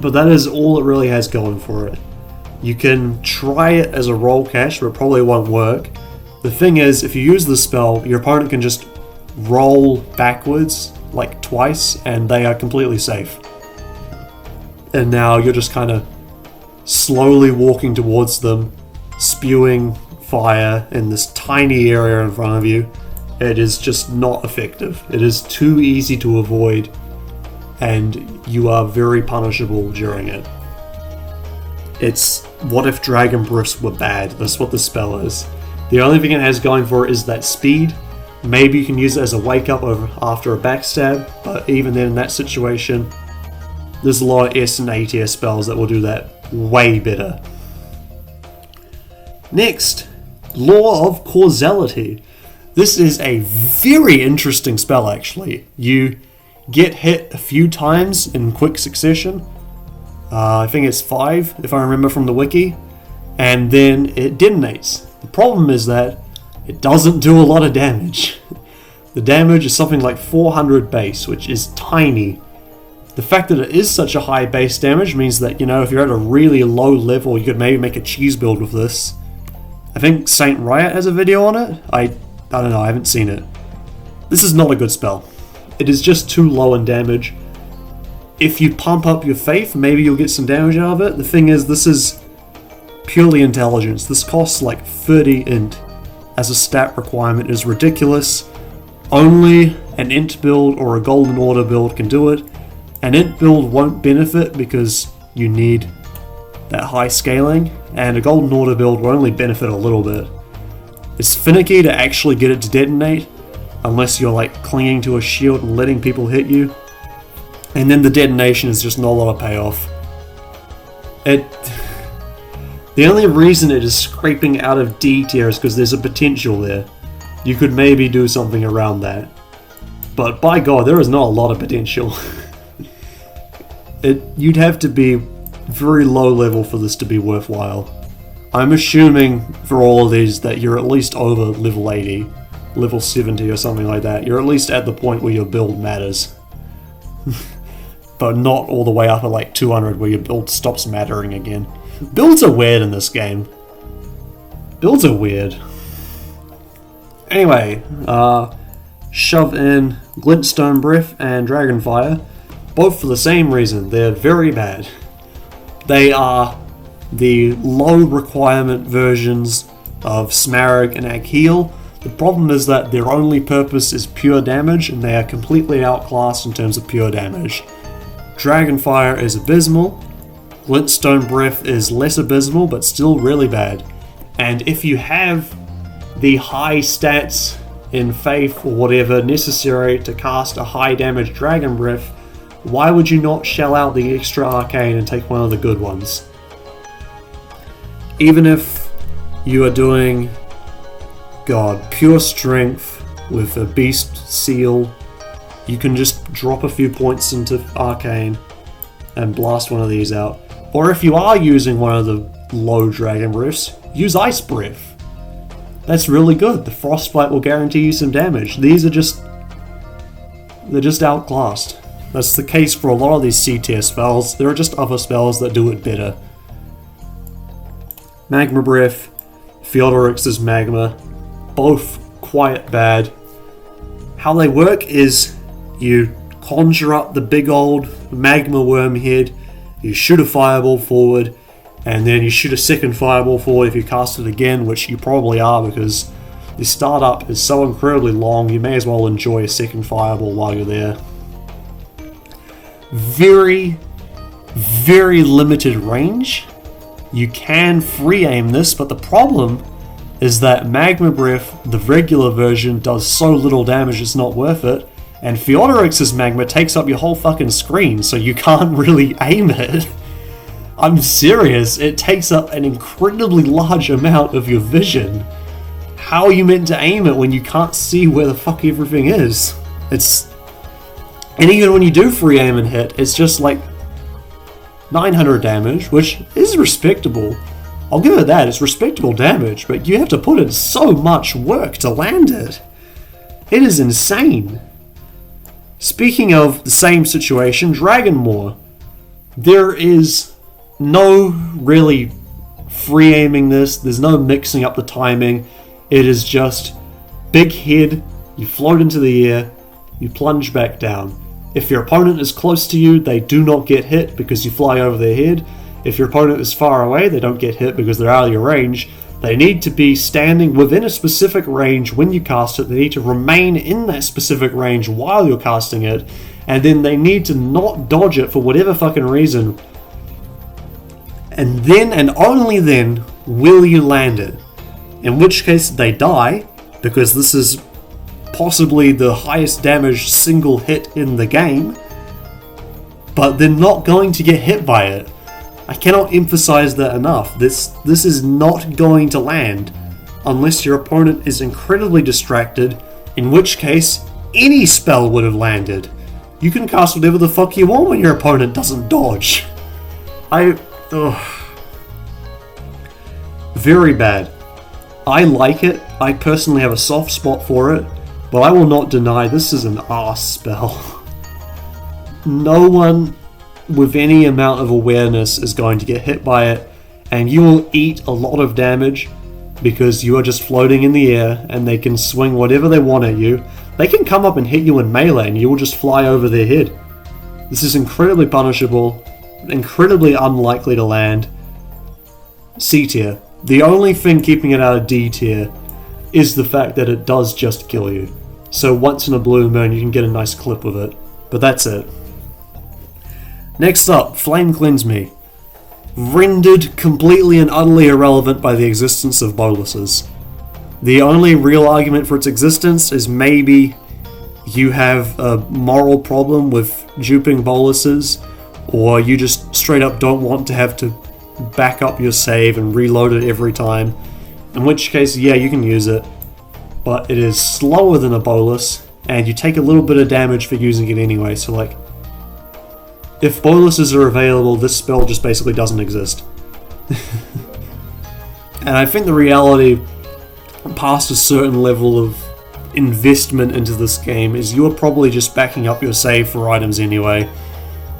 Speaker 1: but that is all it really has going for it. You can try it as a roll cache, but it probably won't work. The thing is, if you use the spell, your opponent can just roll backwards like twice and they are completely safe. And now you're just kind of slowly walking towards them, spewing fire in this tiny area in front of you. It is just not effective. It is too easy to avoid, and you are very punishable during it. It's what if Dragon Breaths were bad? That's what the spell is. The only thing it has going for it is that speed. Maybe you can use it as a wake up after a backstab, but even then in that situation, there's a lot of S and A tier spells that will do that way better. Next, Law of Causality. This is a very interesting spell actually. You get hit a few times in quick succession. I think it's 5 if I remember from the wiki. And then it detonates. The problem is that it doesn't do a lot of damage. The damage is something like 400 base, which is tiny. The fact that it is such a high base damage means that, you know, if you're at a really low level, you could maybe make a cheese build with this. I think Saint Riot has a video on it. I don't know, I haven't seen it. This is not a good spell. It is just too low in damage. If you pump up your faith, maybe you'll get some damage out of it. The thing is, this is purely intelligence. This costs like 30 int as a stat requirement. It is ridiculous. Only an int build or a Golden Order build can do it. An int build won't benefit because you need that high scaling, and a Golden Order build will only benefit a little bit. It's finicky to actually get it to detonate, unless you're like clinging to a shield and letting people hit you. And then the detonation is just not a lot of payoff. The only reason it is scraping out of D tier is because there's a potential there. You could maybe do something around that. But by God, there is not a lot of potential. You'd have to be very low level for this to be worthwhile. I'm assuming for all of these that you're at least over level 80, level 70 or something like that. You're at least at the point where your build matters. But not all the way up at like 200 where your build stops mattering again. Builds are weird in this game. Builds are weird. Anyway, shove in Glintstone Breath and Dragonfire, both for the same reason. They're very bad. They are the low requirement versions of Smaragd and Agheel. The problem is that their only purpose is pure damage, and they are completely outclassed in terms of pure damage. Dragonfire is abysmal. Glintstone Breath is less abysmal, but still really bad. And if you have the high stats in Faith or whatever necessary to cast a high damage Dragon Breath, why would you not shell out the extra arcane and take one of the good ones? Even if you are doing, God, pure strength with a beast seal, you can just drop a few points into arcane and blast one of these out. Or if you are using one of the low Dragon Breaths, use Ice Breath. That's really good. The Frostbite will guarantee you some damage. These are they're just outclassed. That's the case for a lot of these C tier spells. There are just other spells that do it better. Magma Breath, Theodorix's Magma, both quite bad. How they work is you conjure up the big old magma worm head, you shoot a fireball forward, and then you shoot a second fireball forward if you cast it again, which you probably are because The startup is so incredibly long, you may as well enjoy a second fireball while you're there. Very, very limited range. You can free aim this, but the problem is that Magma Breath, the regular version, does so little damage it's not worth it, and Theodorix's Magma takes up your whole fucking screen, so you can't really aim it. I'm serious, it takes up an incredibly large amount of your vision. How are you meant to aim it when you can't see where the fuck everything is? And even when you do free aim and hit, it's just like 900 damage, which is respectable. I'll give it that, it's respectable damage, but you have to put in so much work to land it. It is insane. Speaking of the same situation, Dragon Maw. There is no really free aiming this, there's no mixing up the timing. It is just big head, you float into the air, you plunge back down. If your opponent is close to you, they do not get hit because you fly over their head. If your opponent is far away, they don't get hit because they're out of your range. They need to be standing within a specific range when you cast it. They need to remain in that specific range while you're casting it. And then they need to not dodge it for whatever fucking reason. And then, and only then, will you land it. In which case they die, because this is possibly the highest damage single hit in the game. But they're not going to get hit by it. I cannot emphasize that enough. This is not going to land unless your opponent is incredibly distracted, in which case any spell would have landed. You can cast whatever the fuck you want when your opponent doesn't dodge. Very bad. I like it. I personally have a soft spot for it, but I will not deny this is an arse spell. No one with any amount of awareness is going to get hit by it, and you will eat a lot of damage because you are just floating in the air and they can swing whatever they want at you. They can come up and hit you in melee and you will just fly over their head. This is incredibly punishable, incredibly unlikely to land. C tier. The only thing keeping it out of D tier is the fact that it does just kill you. So once in a blue moon you can get a nice clip with it, but that's it. Next up, Flame Cleanse Me. Rendered completely and utterly irrelevant by the existence of boluses. The only real argument for its existence is maybe you have a moral problem with duping boluses, or you just straight up don't want to have to back up your save and reload it every time, in which case, yeah, you can use it, but it is slower than a bolus, and you take a little bit of damage for using it anyway, so like, if boluses are available, this spell just basically doesn't exist. And I think the reality, past a certain level of investment into this game, is you're probably just backing up your save for items anyway,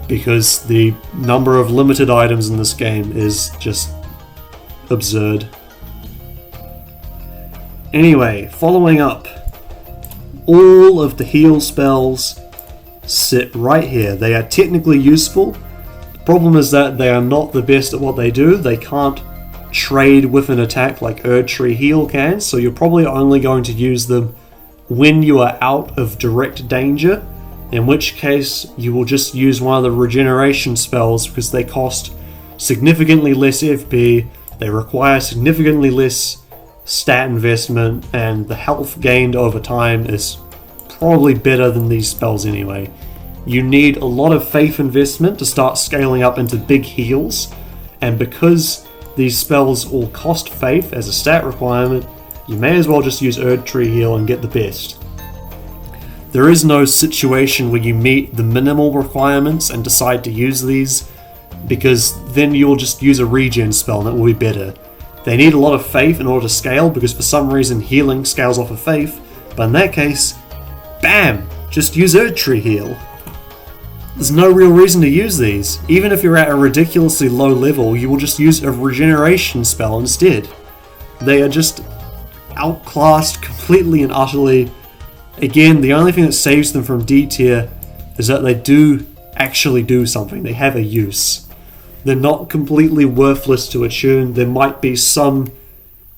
Speaker 1: because the number of limited items in this game is just absurd. Anyway, following up, all of the heal spells sit right here. They are technically useful. The problem is that they are not the best at what they do. They can't trade with an attack like Erdtree Heal can, so you're probably only going to use them when you are out of direct danger, in which case you will just use one of the regeneration spells because they cost significantly less FP, they require significantly less stat investment, and the health gained over time is probably better than these spells anyway. You need a lot of faith investment to start scaling up into big heals, and because these spells all cost faith as a stat requirement, you may as well just use Erdtree Heal and get the best. There is no situation where you meet the minimal requirements and decide to use these, because then you'll just use a regen spell and it will be better. They need a lot of faith in order to scale, because for some reason healing scales off of faith, but in that case, bam! Just use Erdtree Heal. There's no real reason to use these. Even if you're at a ridiculously low level, you will just use a regeneration spell instead. They are just outclassed completely and utterly. Again, the only thing that saves them from D tier is that they do actually do something. They have a use. They're not completely worthless to attune. There might be some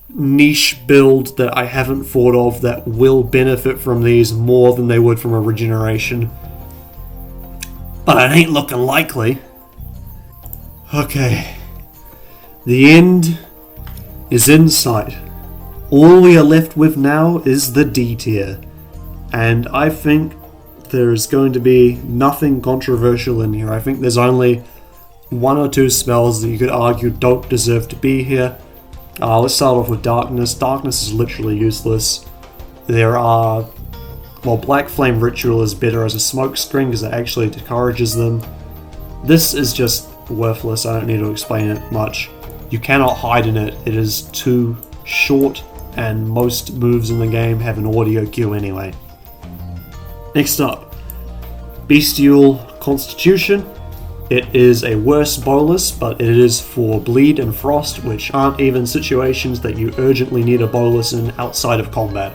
Speaker 1: niche build that I haven't thought of that will benefit from these more than they would from a regeneration. But it ain't looking likely. Okay. The end is in sight. All we are left with now is the D tier. And I think there's going to be nothing controversial in here. I think there's only one or two spells that you could argue don't deserve to be here. Let's start off with Darkness. Darkness is literally useless. There are... Well, Black Flame Ritual is better as a smoke screen because it actually discourages them. This is just worthless. I don't need to explain it much. You cannot hide in it. It is too short, and most moves in the game have an audio cue anyway. Next up, Bestial Constitution. It is a worse bolus, but it is for Bleed and Frost, which aren't even situations that you urgently need a bolus in outside of combat.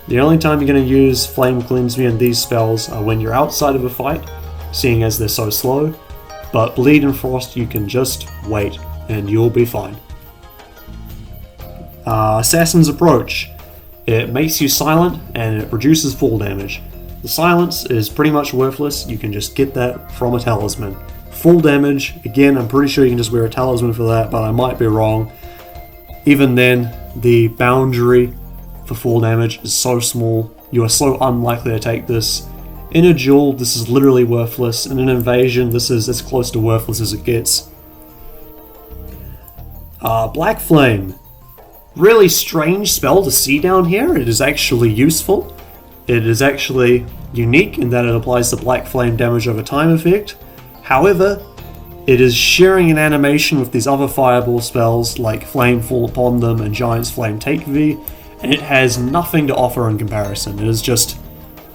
Speaker 1: The only time you're going to use Flame Cleanse Me and these spells are when you're outside of a fight, seeing as they're so slow, but Bleed and Frost you can just wait and you'll be fine. Assassin's Approach. It makes you silent and it reduces fall damage. The silence is pretty much worthless, you can just get that from a talisman. Full damage, again, I'm pretty sure you can just wear a talisman for that, but I might be wrong. Even then, the boundary for full damage is so small, you are so unlikely to take this. In a duel, this is literally worthless. In an invasion, this is as close to worthless as it gets. Black Flame. Really strange spell to see down here. It is actually useful. It is actually unique in that it applies the Black Flame damage over time effect. However, it is sharing an animation with these other fireball spells like Flame Fall Upon Them and Giant's Flame Take V, and it has nothing to offer in comparison. It is just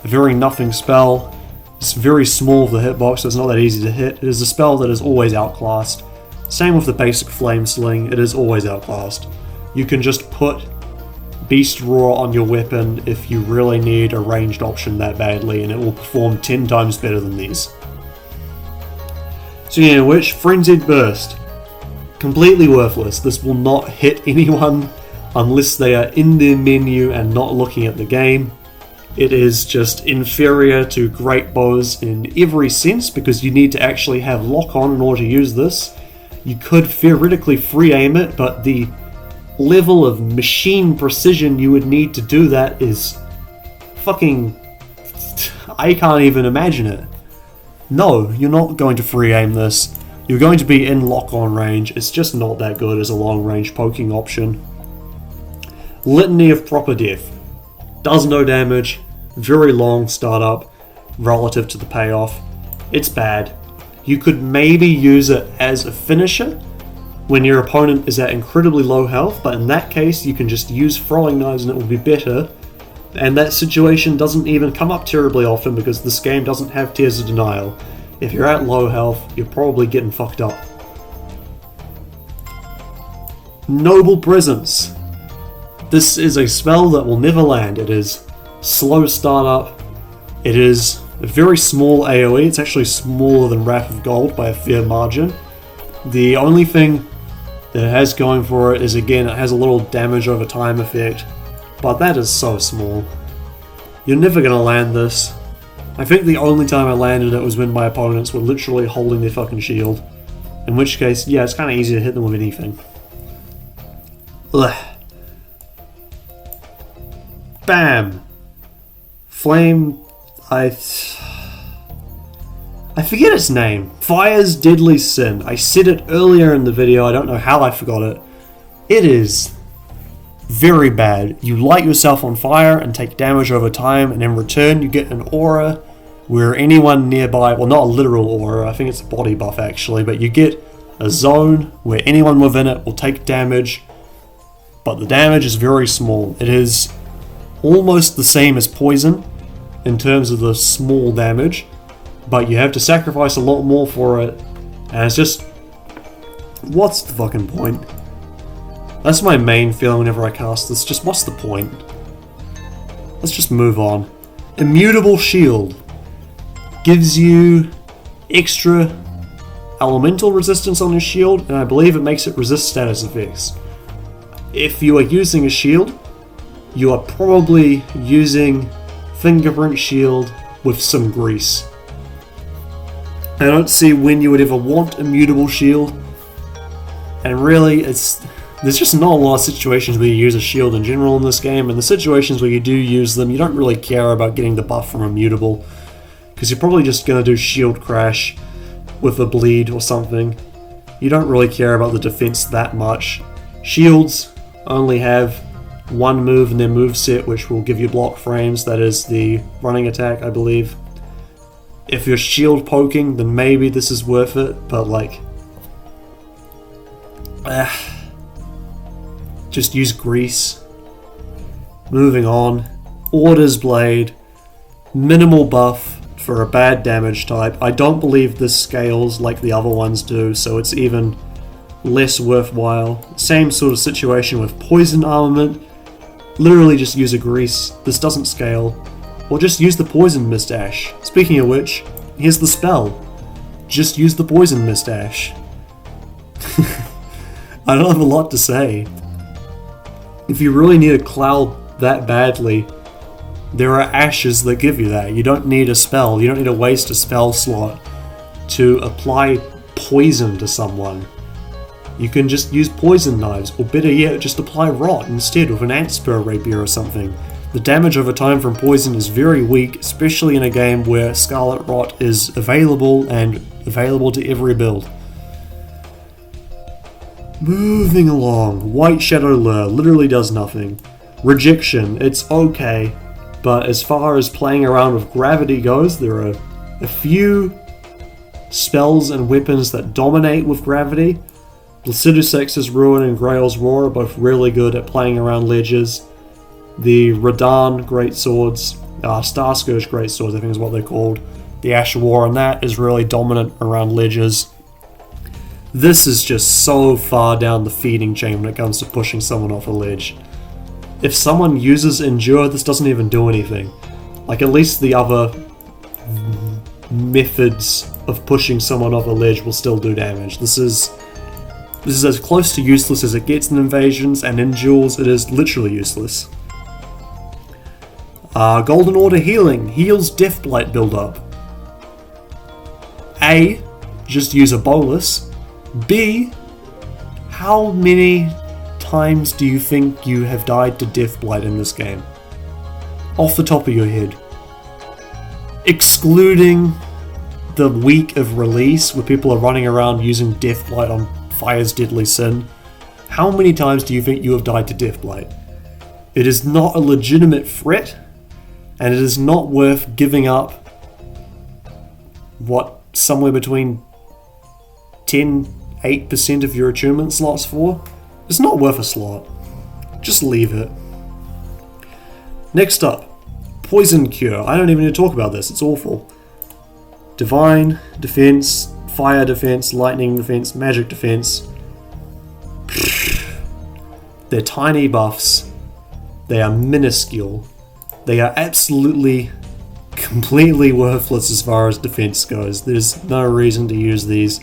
Speaker 1: a very nothing spell. It's very small for the hitbox, so it's not that easy to hit. It is a spell that is always outclassed. Same with the basic Flame Sling, it is always outclassed. You can just put Beast Roar on your weapon if you really need a ranged option that badly, and it will perform 10 times better than these. So yeah, which Frenzied Burst. Completely worthless. This will not hit anyone unless they are in their menu and not looking at the game. It is just inferior to Great Bows in every sense because you need to actually have lock on in order to use this. You could theoretically free aim it, but the level of machine precision you would need to do that is fucking... I can't even imagine it. No, you're not going to free aim this. You're going to be in lock-on range. It's just not that good as a long-range poking option. Litany of Proper Death. Does no damage. Very long startup relative to the payoff. It's bad. You could maybe use it as a finisher when your opponent is at incredibly low health, but in that case you can just use Throwing Knives and it will be better. And that situation doesn't even come up terribly often because this game doesn't have Tears of Denial. If you're at low health, you're probably getting fucked up. Noble Presence. This is a spell that will never land. It is slow startup. It is a very small AoE. It's actually smaller than Wrath of Gold by a fair margin. The only thing that it has going for it is, again, it has a little damage over time effect. But that is so small. You're never going to land this. I think the only time I landed it was when my opponents were literally holding their fucking shield. In which case, yeah, it's kind of easy to hit them with anything. Ugh. Bam! Flame... I forget its name. Fire's Deadly Sin. I said it earlier in the video, I don't know how I forgot it. It is very bad. You light yourself on fire and take damage over time, and in return you get an aura where anyone nearby, well, not a literal aura, I think it's a body buff actually, but you get a zone where anyone within it will take damage, but the damage is very small. It is almost the same as poison in terms of the small damage, but you have to sacrifice a lot more for it, and it's just, what's the fucking point? That's my main feeling whenever I cast this, just what's the point? Let's just move on. Immutable Shield gives you extra elemental resistance on your shield, and I believe it makes it resist status effects. If you are using a shield, you are probably using fingerprint shield with some grease. I don't see when you would ever want a mutable shield, and really there's just not a lot of situations where you use a shield in general in this game, and the situations where you do use them, you don't really care about getting the buff from a mutable, because you're probably just going to do shield crash with a bleed or something. You don't really care about the defense that much. Shields only have one move in their moveset which will give you block frames, that is the running attack, I believe. If you're shield poking, then maybe this is worth it, but like, just use grease. Moving on, Order's Blade, minimal buff for a bad damage type. I don't believe this scales like the other ones do, so it's even less worthwhile. Same sort of situation with Poison Armament. Literally just use a grease. This doesn't scale. Or just use the Poison Mustache. Speaking of which, here's the spell. Just use the Poison Mustache. I don't have a lot to say. If you really need a cloud that badly, there are ashes that give you that. You don't need a spell. You don't need to waste a spell slot to apply poison to someone. You can just use poison knives, or better yet, just apply rot instead with an ant spur rapier or something. The damage over time from poison is very weak, especially in a game where Scarlet Rot is available and available to every build. Moving along, White Shadow Lure literally does nothing. Rejection, it's okay, but as far as playing around with gravity goes, there are a few spells and weapons that dominate with gravity. Placidusex's Ruin and Grail's Roar are both really good at playing around ledges. The Radan Greatswords, Starscourge Greatswords I think is what they're called, the Ash War on that is really dominant around ledges. This is just so far down the feeding chain when it comes to pushing someone off a ledge. If someone uses Endure, this doesn't even do anything. Like, at least the other methods of pushing someone off a ledge will still do damage. This is as close to useless as it gets in Invasions, and in Duels it is literally useless. Golden Order Healing heals Deathblight build-up. A, just use a bolus. B, how many times do you think you have died to Deathblight in this game? Off the top of your head. Excluding the week of release where people are running around using Deathblight on Fire's Deadly Sin, how many times do you think you have died to Deathblight? It is not a legitimate threat, and it is not worth giving up, somewhere between 8% of your attunement slots for? It's not worth a slot. Just leave it. Next up, Poison Cure. I don't even need to talk about this, it's awful. Divine Defense, Fire Defense, Lightning Defense, Magic Defense. They're tiny buffs. They are minuscule. They are absolutely, completely worthless as far as defense goes. There's no reason to use these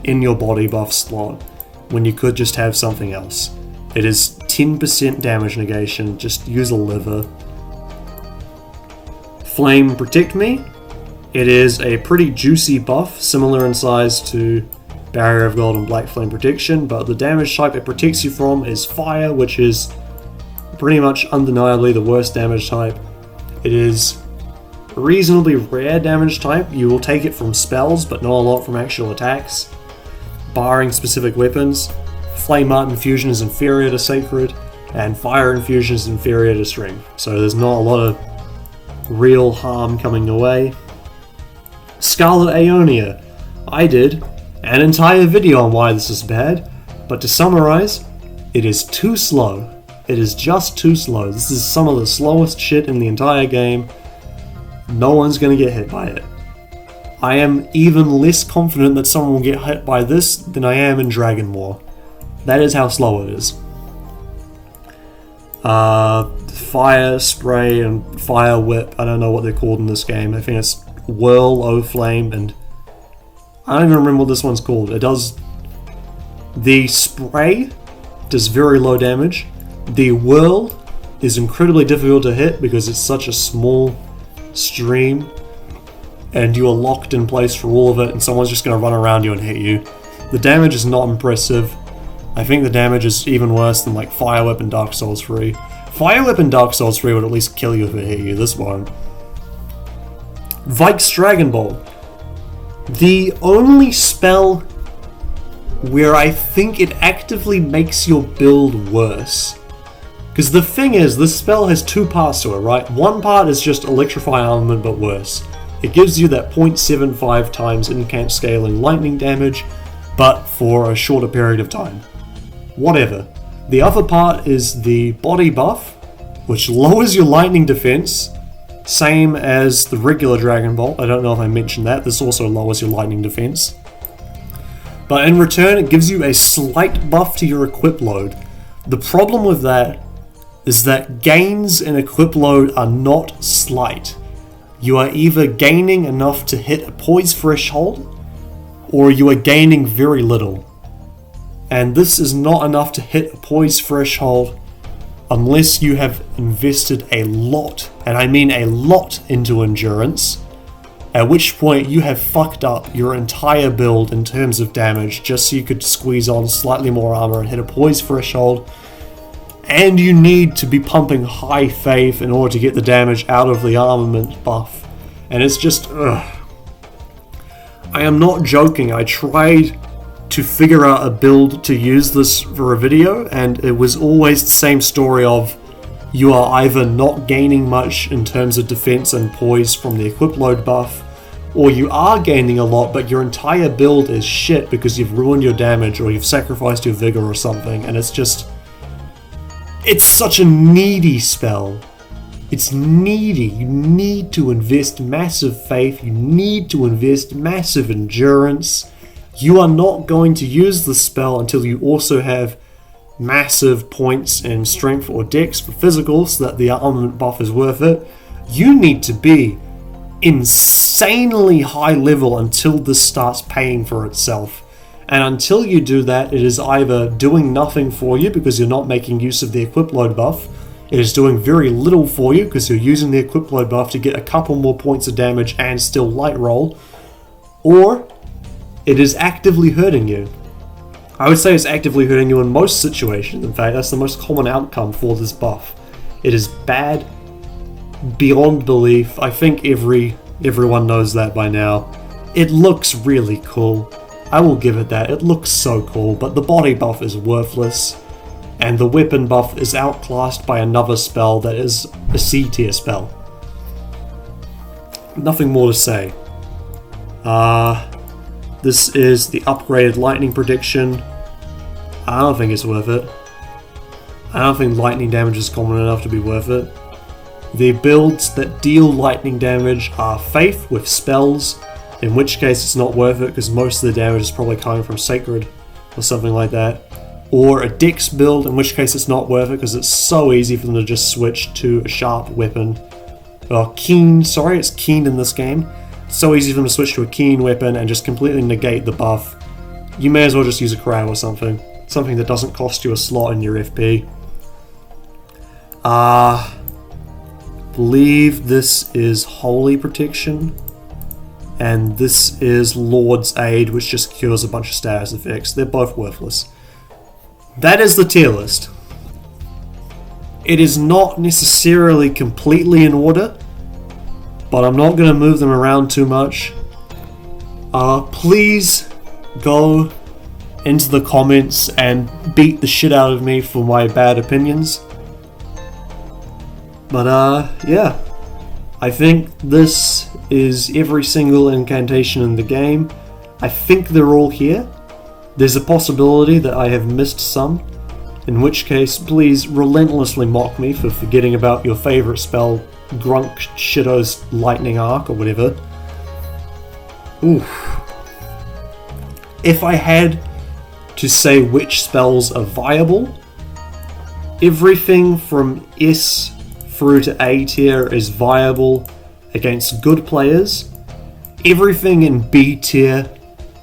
Speaker 1: in your body buff slot when you could just have something else. It is 10% damage negation, just use a liver. Flame Protect Me. It is a pretty juicy buff, similar in size to Barrier of Gold and Black Flame Protection, but the damage type it protects you from is fire, which is pretty much undeniably the worst damage type. It is a reasonably rare damage type. You will take it from spells, but not a lot from actual attacks, barring specific weapons. Flame Art Infusion is inferior to Sacred, and Fire Infusion is inferior to Strength, so there's not a lot of real harm coming your way. Scarlet Aeonia. I did an entire video on why this is bad, but to summarize, it is too slow. It is just too slow. This is some of the slowest shit in the entire game. No one's going to get hit by it. I am even less confident that someone will get hit by this than I am in Dragon War. That is how slow it is. Fire Spray and Fire Whip, I don't know what they're called in this game. I think it's Whirl, O-Flame, and I don't even remember what this one's called. It does... The spray does very low damage. The whirl is incredibly difficult to hit because it's such a small stream and you are locked in place for all of it and someone's just going to run around you and hit you. The damage is not impressive. I think the damage is even worse than like Fire Whip in Dark Souls 3. Fire Whip in Dark Souls 3 would at least kill you if it hit you, this won't. Vike's Dragon Ball. The only spell where I think it actively makes your build worse. Because the thing is, this spell has two parts to it, right? One part is just Electrify Armament but worse. It gives you that 0.75 times incant scaling lightning damage, but for a shorter period of time. Whatever. The other part is the body buff, which lowers your lightning defense, same as the regular Dragon Ball. I don't know if I mentioned that. This also lowers your lightning defense. But in return, it gives you a slight buff to your equip load. The problem with that is that gains in equip load are not slight. You are either gaining enough to hit a poise threshold, or you are gaining very little. And this is not enough to hit a poise threshold unless you have invested a lot, and I mean a lot, into endurance, at which point you have fucked up your entire build in terms of damage just so you could squeeze on slightly more armor and hit a poise threshold, and you need to be pumping high faith in order to get the damage out of the armament buff. And it's just, ugh. I am not joking, I tried to figure out a build to use this for a video, and it was always the same story of you are either not gaining much in terms of defense and poise from the equip load buff, or you are gaining a lot but your entire build is shit because you've ruined your damage or you've sacrificed your vigor or something, and it's just... it's such a needy spell. It's needy. You need to invest massive faith, you need to invest massive endurance. You are not going to use the spell until you also have massive points in strength or dex for physical so that the armament buff is worth it. You need to be insanely high level until this starts paying for itself. And until you do that, it is either doing nothing for you because you're not making use of the equip load buff, it is doing very little for you because you're using the equip load buff to get a couple more points of damage and still light roll, or it is actively hurting you. I would say it's actively hurting you in most situations. In fact, that's the most common outcome for this buff. It is bad beyond belief. I think everyone knows that by now. It looks really cool. I will give it that. It looks so cool, but the body buff is worthless, and the weapon buff is outclassed by another spell that is a C tier spell. Nothing more to say. This is the upgraded lightning prediction. I don't think it's worth it. I don't think lightning damage is common enough to be worth it. The builds that deal lightning damage are Faith with spells, in which case it's not worth it because most of the damage is probably coming from Sacred or something like that. Or a Dex build, in which case it's not worth it because it's so easy for them to just switch to a sharp weapon. Or Keen, sorry, it's Keen in this game. So easy for them to switch to a keen weapon and just completely negate the buff. You may as well just use a crowd or something. Something that doesn't cost you a slot in your FP. Believe this is Holy Protection. And this is Lord's Aid, which just cures a bunch of status effects. They're both worthless. That is the tier list. It is not necessarily completely in order, but I'm not going to move them around too much. Please go into the comments and beat the shit out of me for my bad opinions. But yeah, I think this is every single incantation in the game. I think they're all here. There's a possibility that I have missed some, in which case please relentlessly mock me for forgetting about your favourite spell, Grunk Shitto's Lightning Arc or whatever. Oof. If I had to say which spells are viable, everything from S through to A tier is viable against good players. Everything in B tier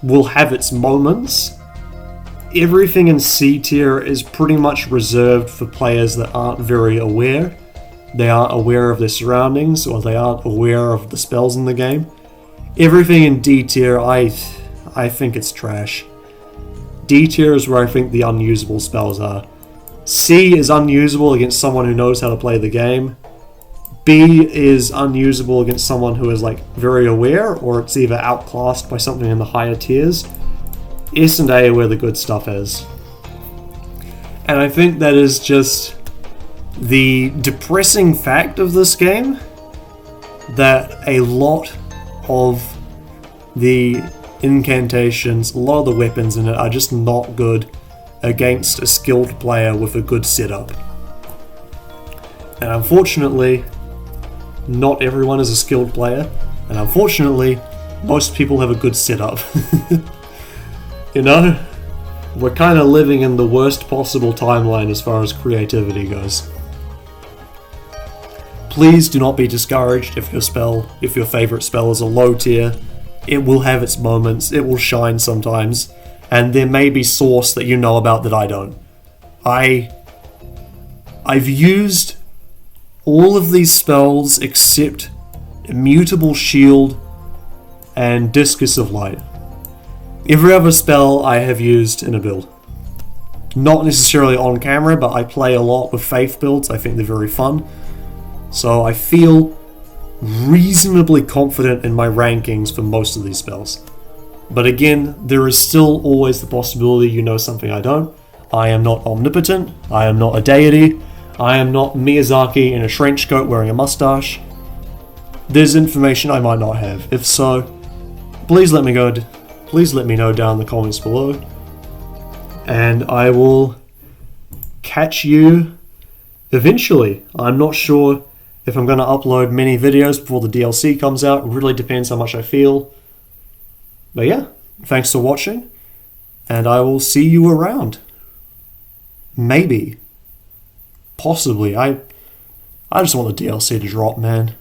Speaker 1: will have its moments. everything in C tier is pretty much reserved for players that aren't very aware. They aren't aware of their surroundings, or they aren't aware of the spells in the game. Everything in D tier, I think it's trash. D tier is where I think the unusable spells are. C is unusable against someone who knows how to play the game. B is unusable against someone who is like very aware, or it's either outclassed by something in the higher tiers. S and A are where the good stuff is. And I think that is just the depressing fact of this game, that a lot of the incantations, a lot of the weapons in it are just not good against a skilled player with a good setup. And unfortunately, not everyone is a skilled player, and unfortunately, most people have a good setup. You know? We're kind of living in the worst possible timeline as far as creativity goes. Please do not be discouraged if your favorite spell is a low tier. It will have its moments, it will shine sometimes, and there may be source that you know about that I don't. I've used all of these spells except Immutable Shield and Discus of Light. Every other spell I have used in a build. Not necessarily on camera, but I play a lot with Faith builds. I think they're very fun. So I feel reasonably confident in my rankings for most of these spells. But again, there is still always the possibility you know something I don't. I am not omnipotent. I am not a deity. I am not Miyazaki in a trench coat wearing a mustache. There's information I might not have. If so, please let me know down in the comments below. And I will catch you eventually. I'm not sure if I'm going to upload many videos before the DLC comes out. It really depends how much I feel. But yeah, thanks for watching, and I will see you around. Maybe. Possibly. I just want the DLC to drop, man.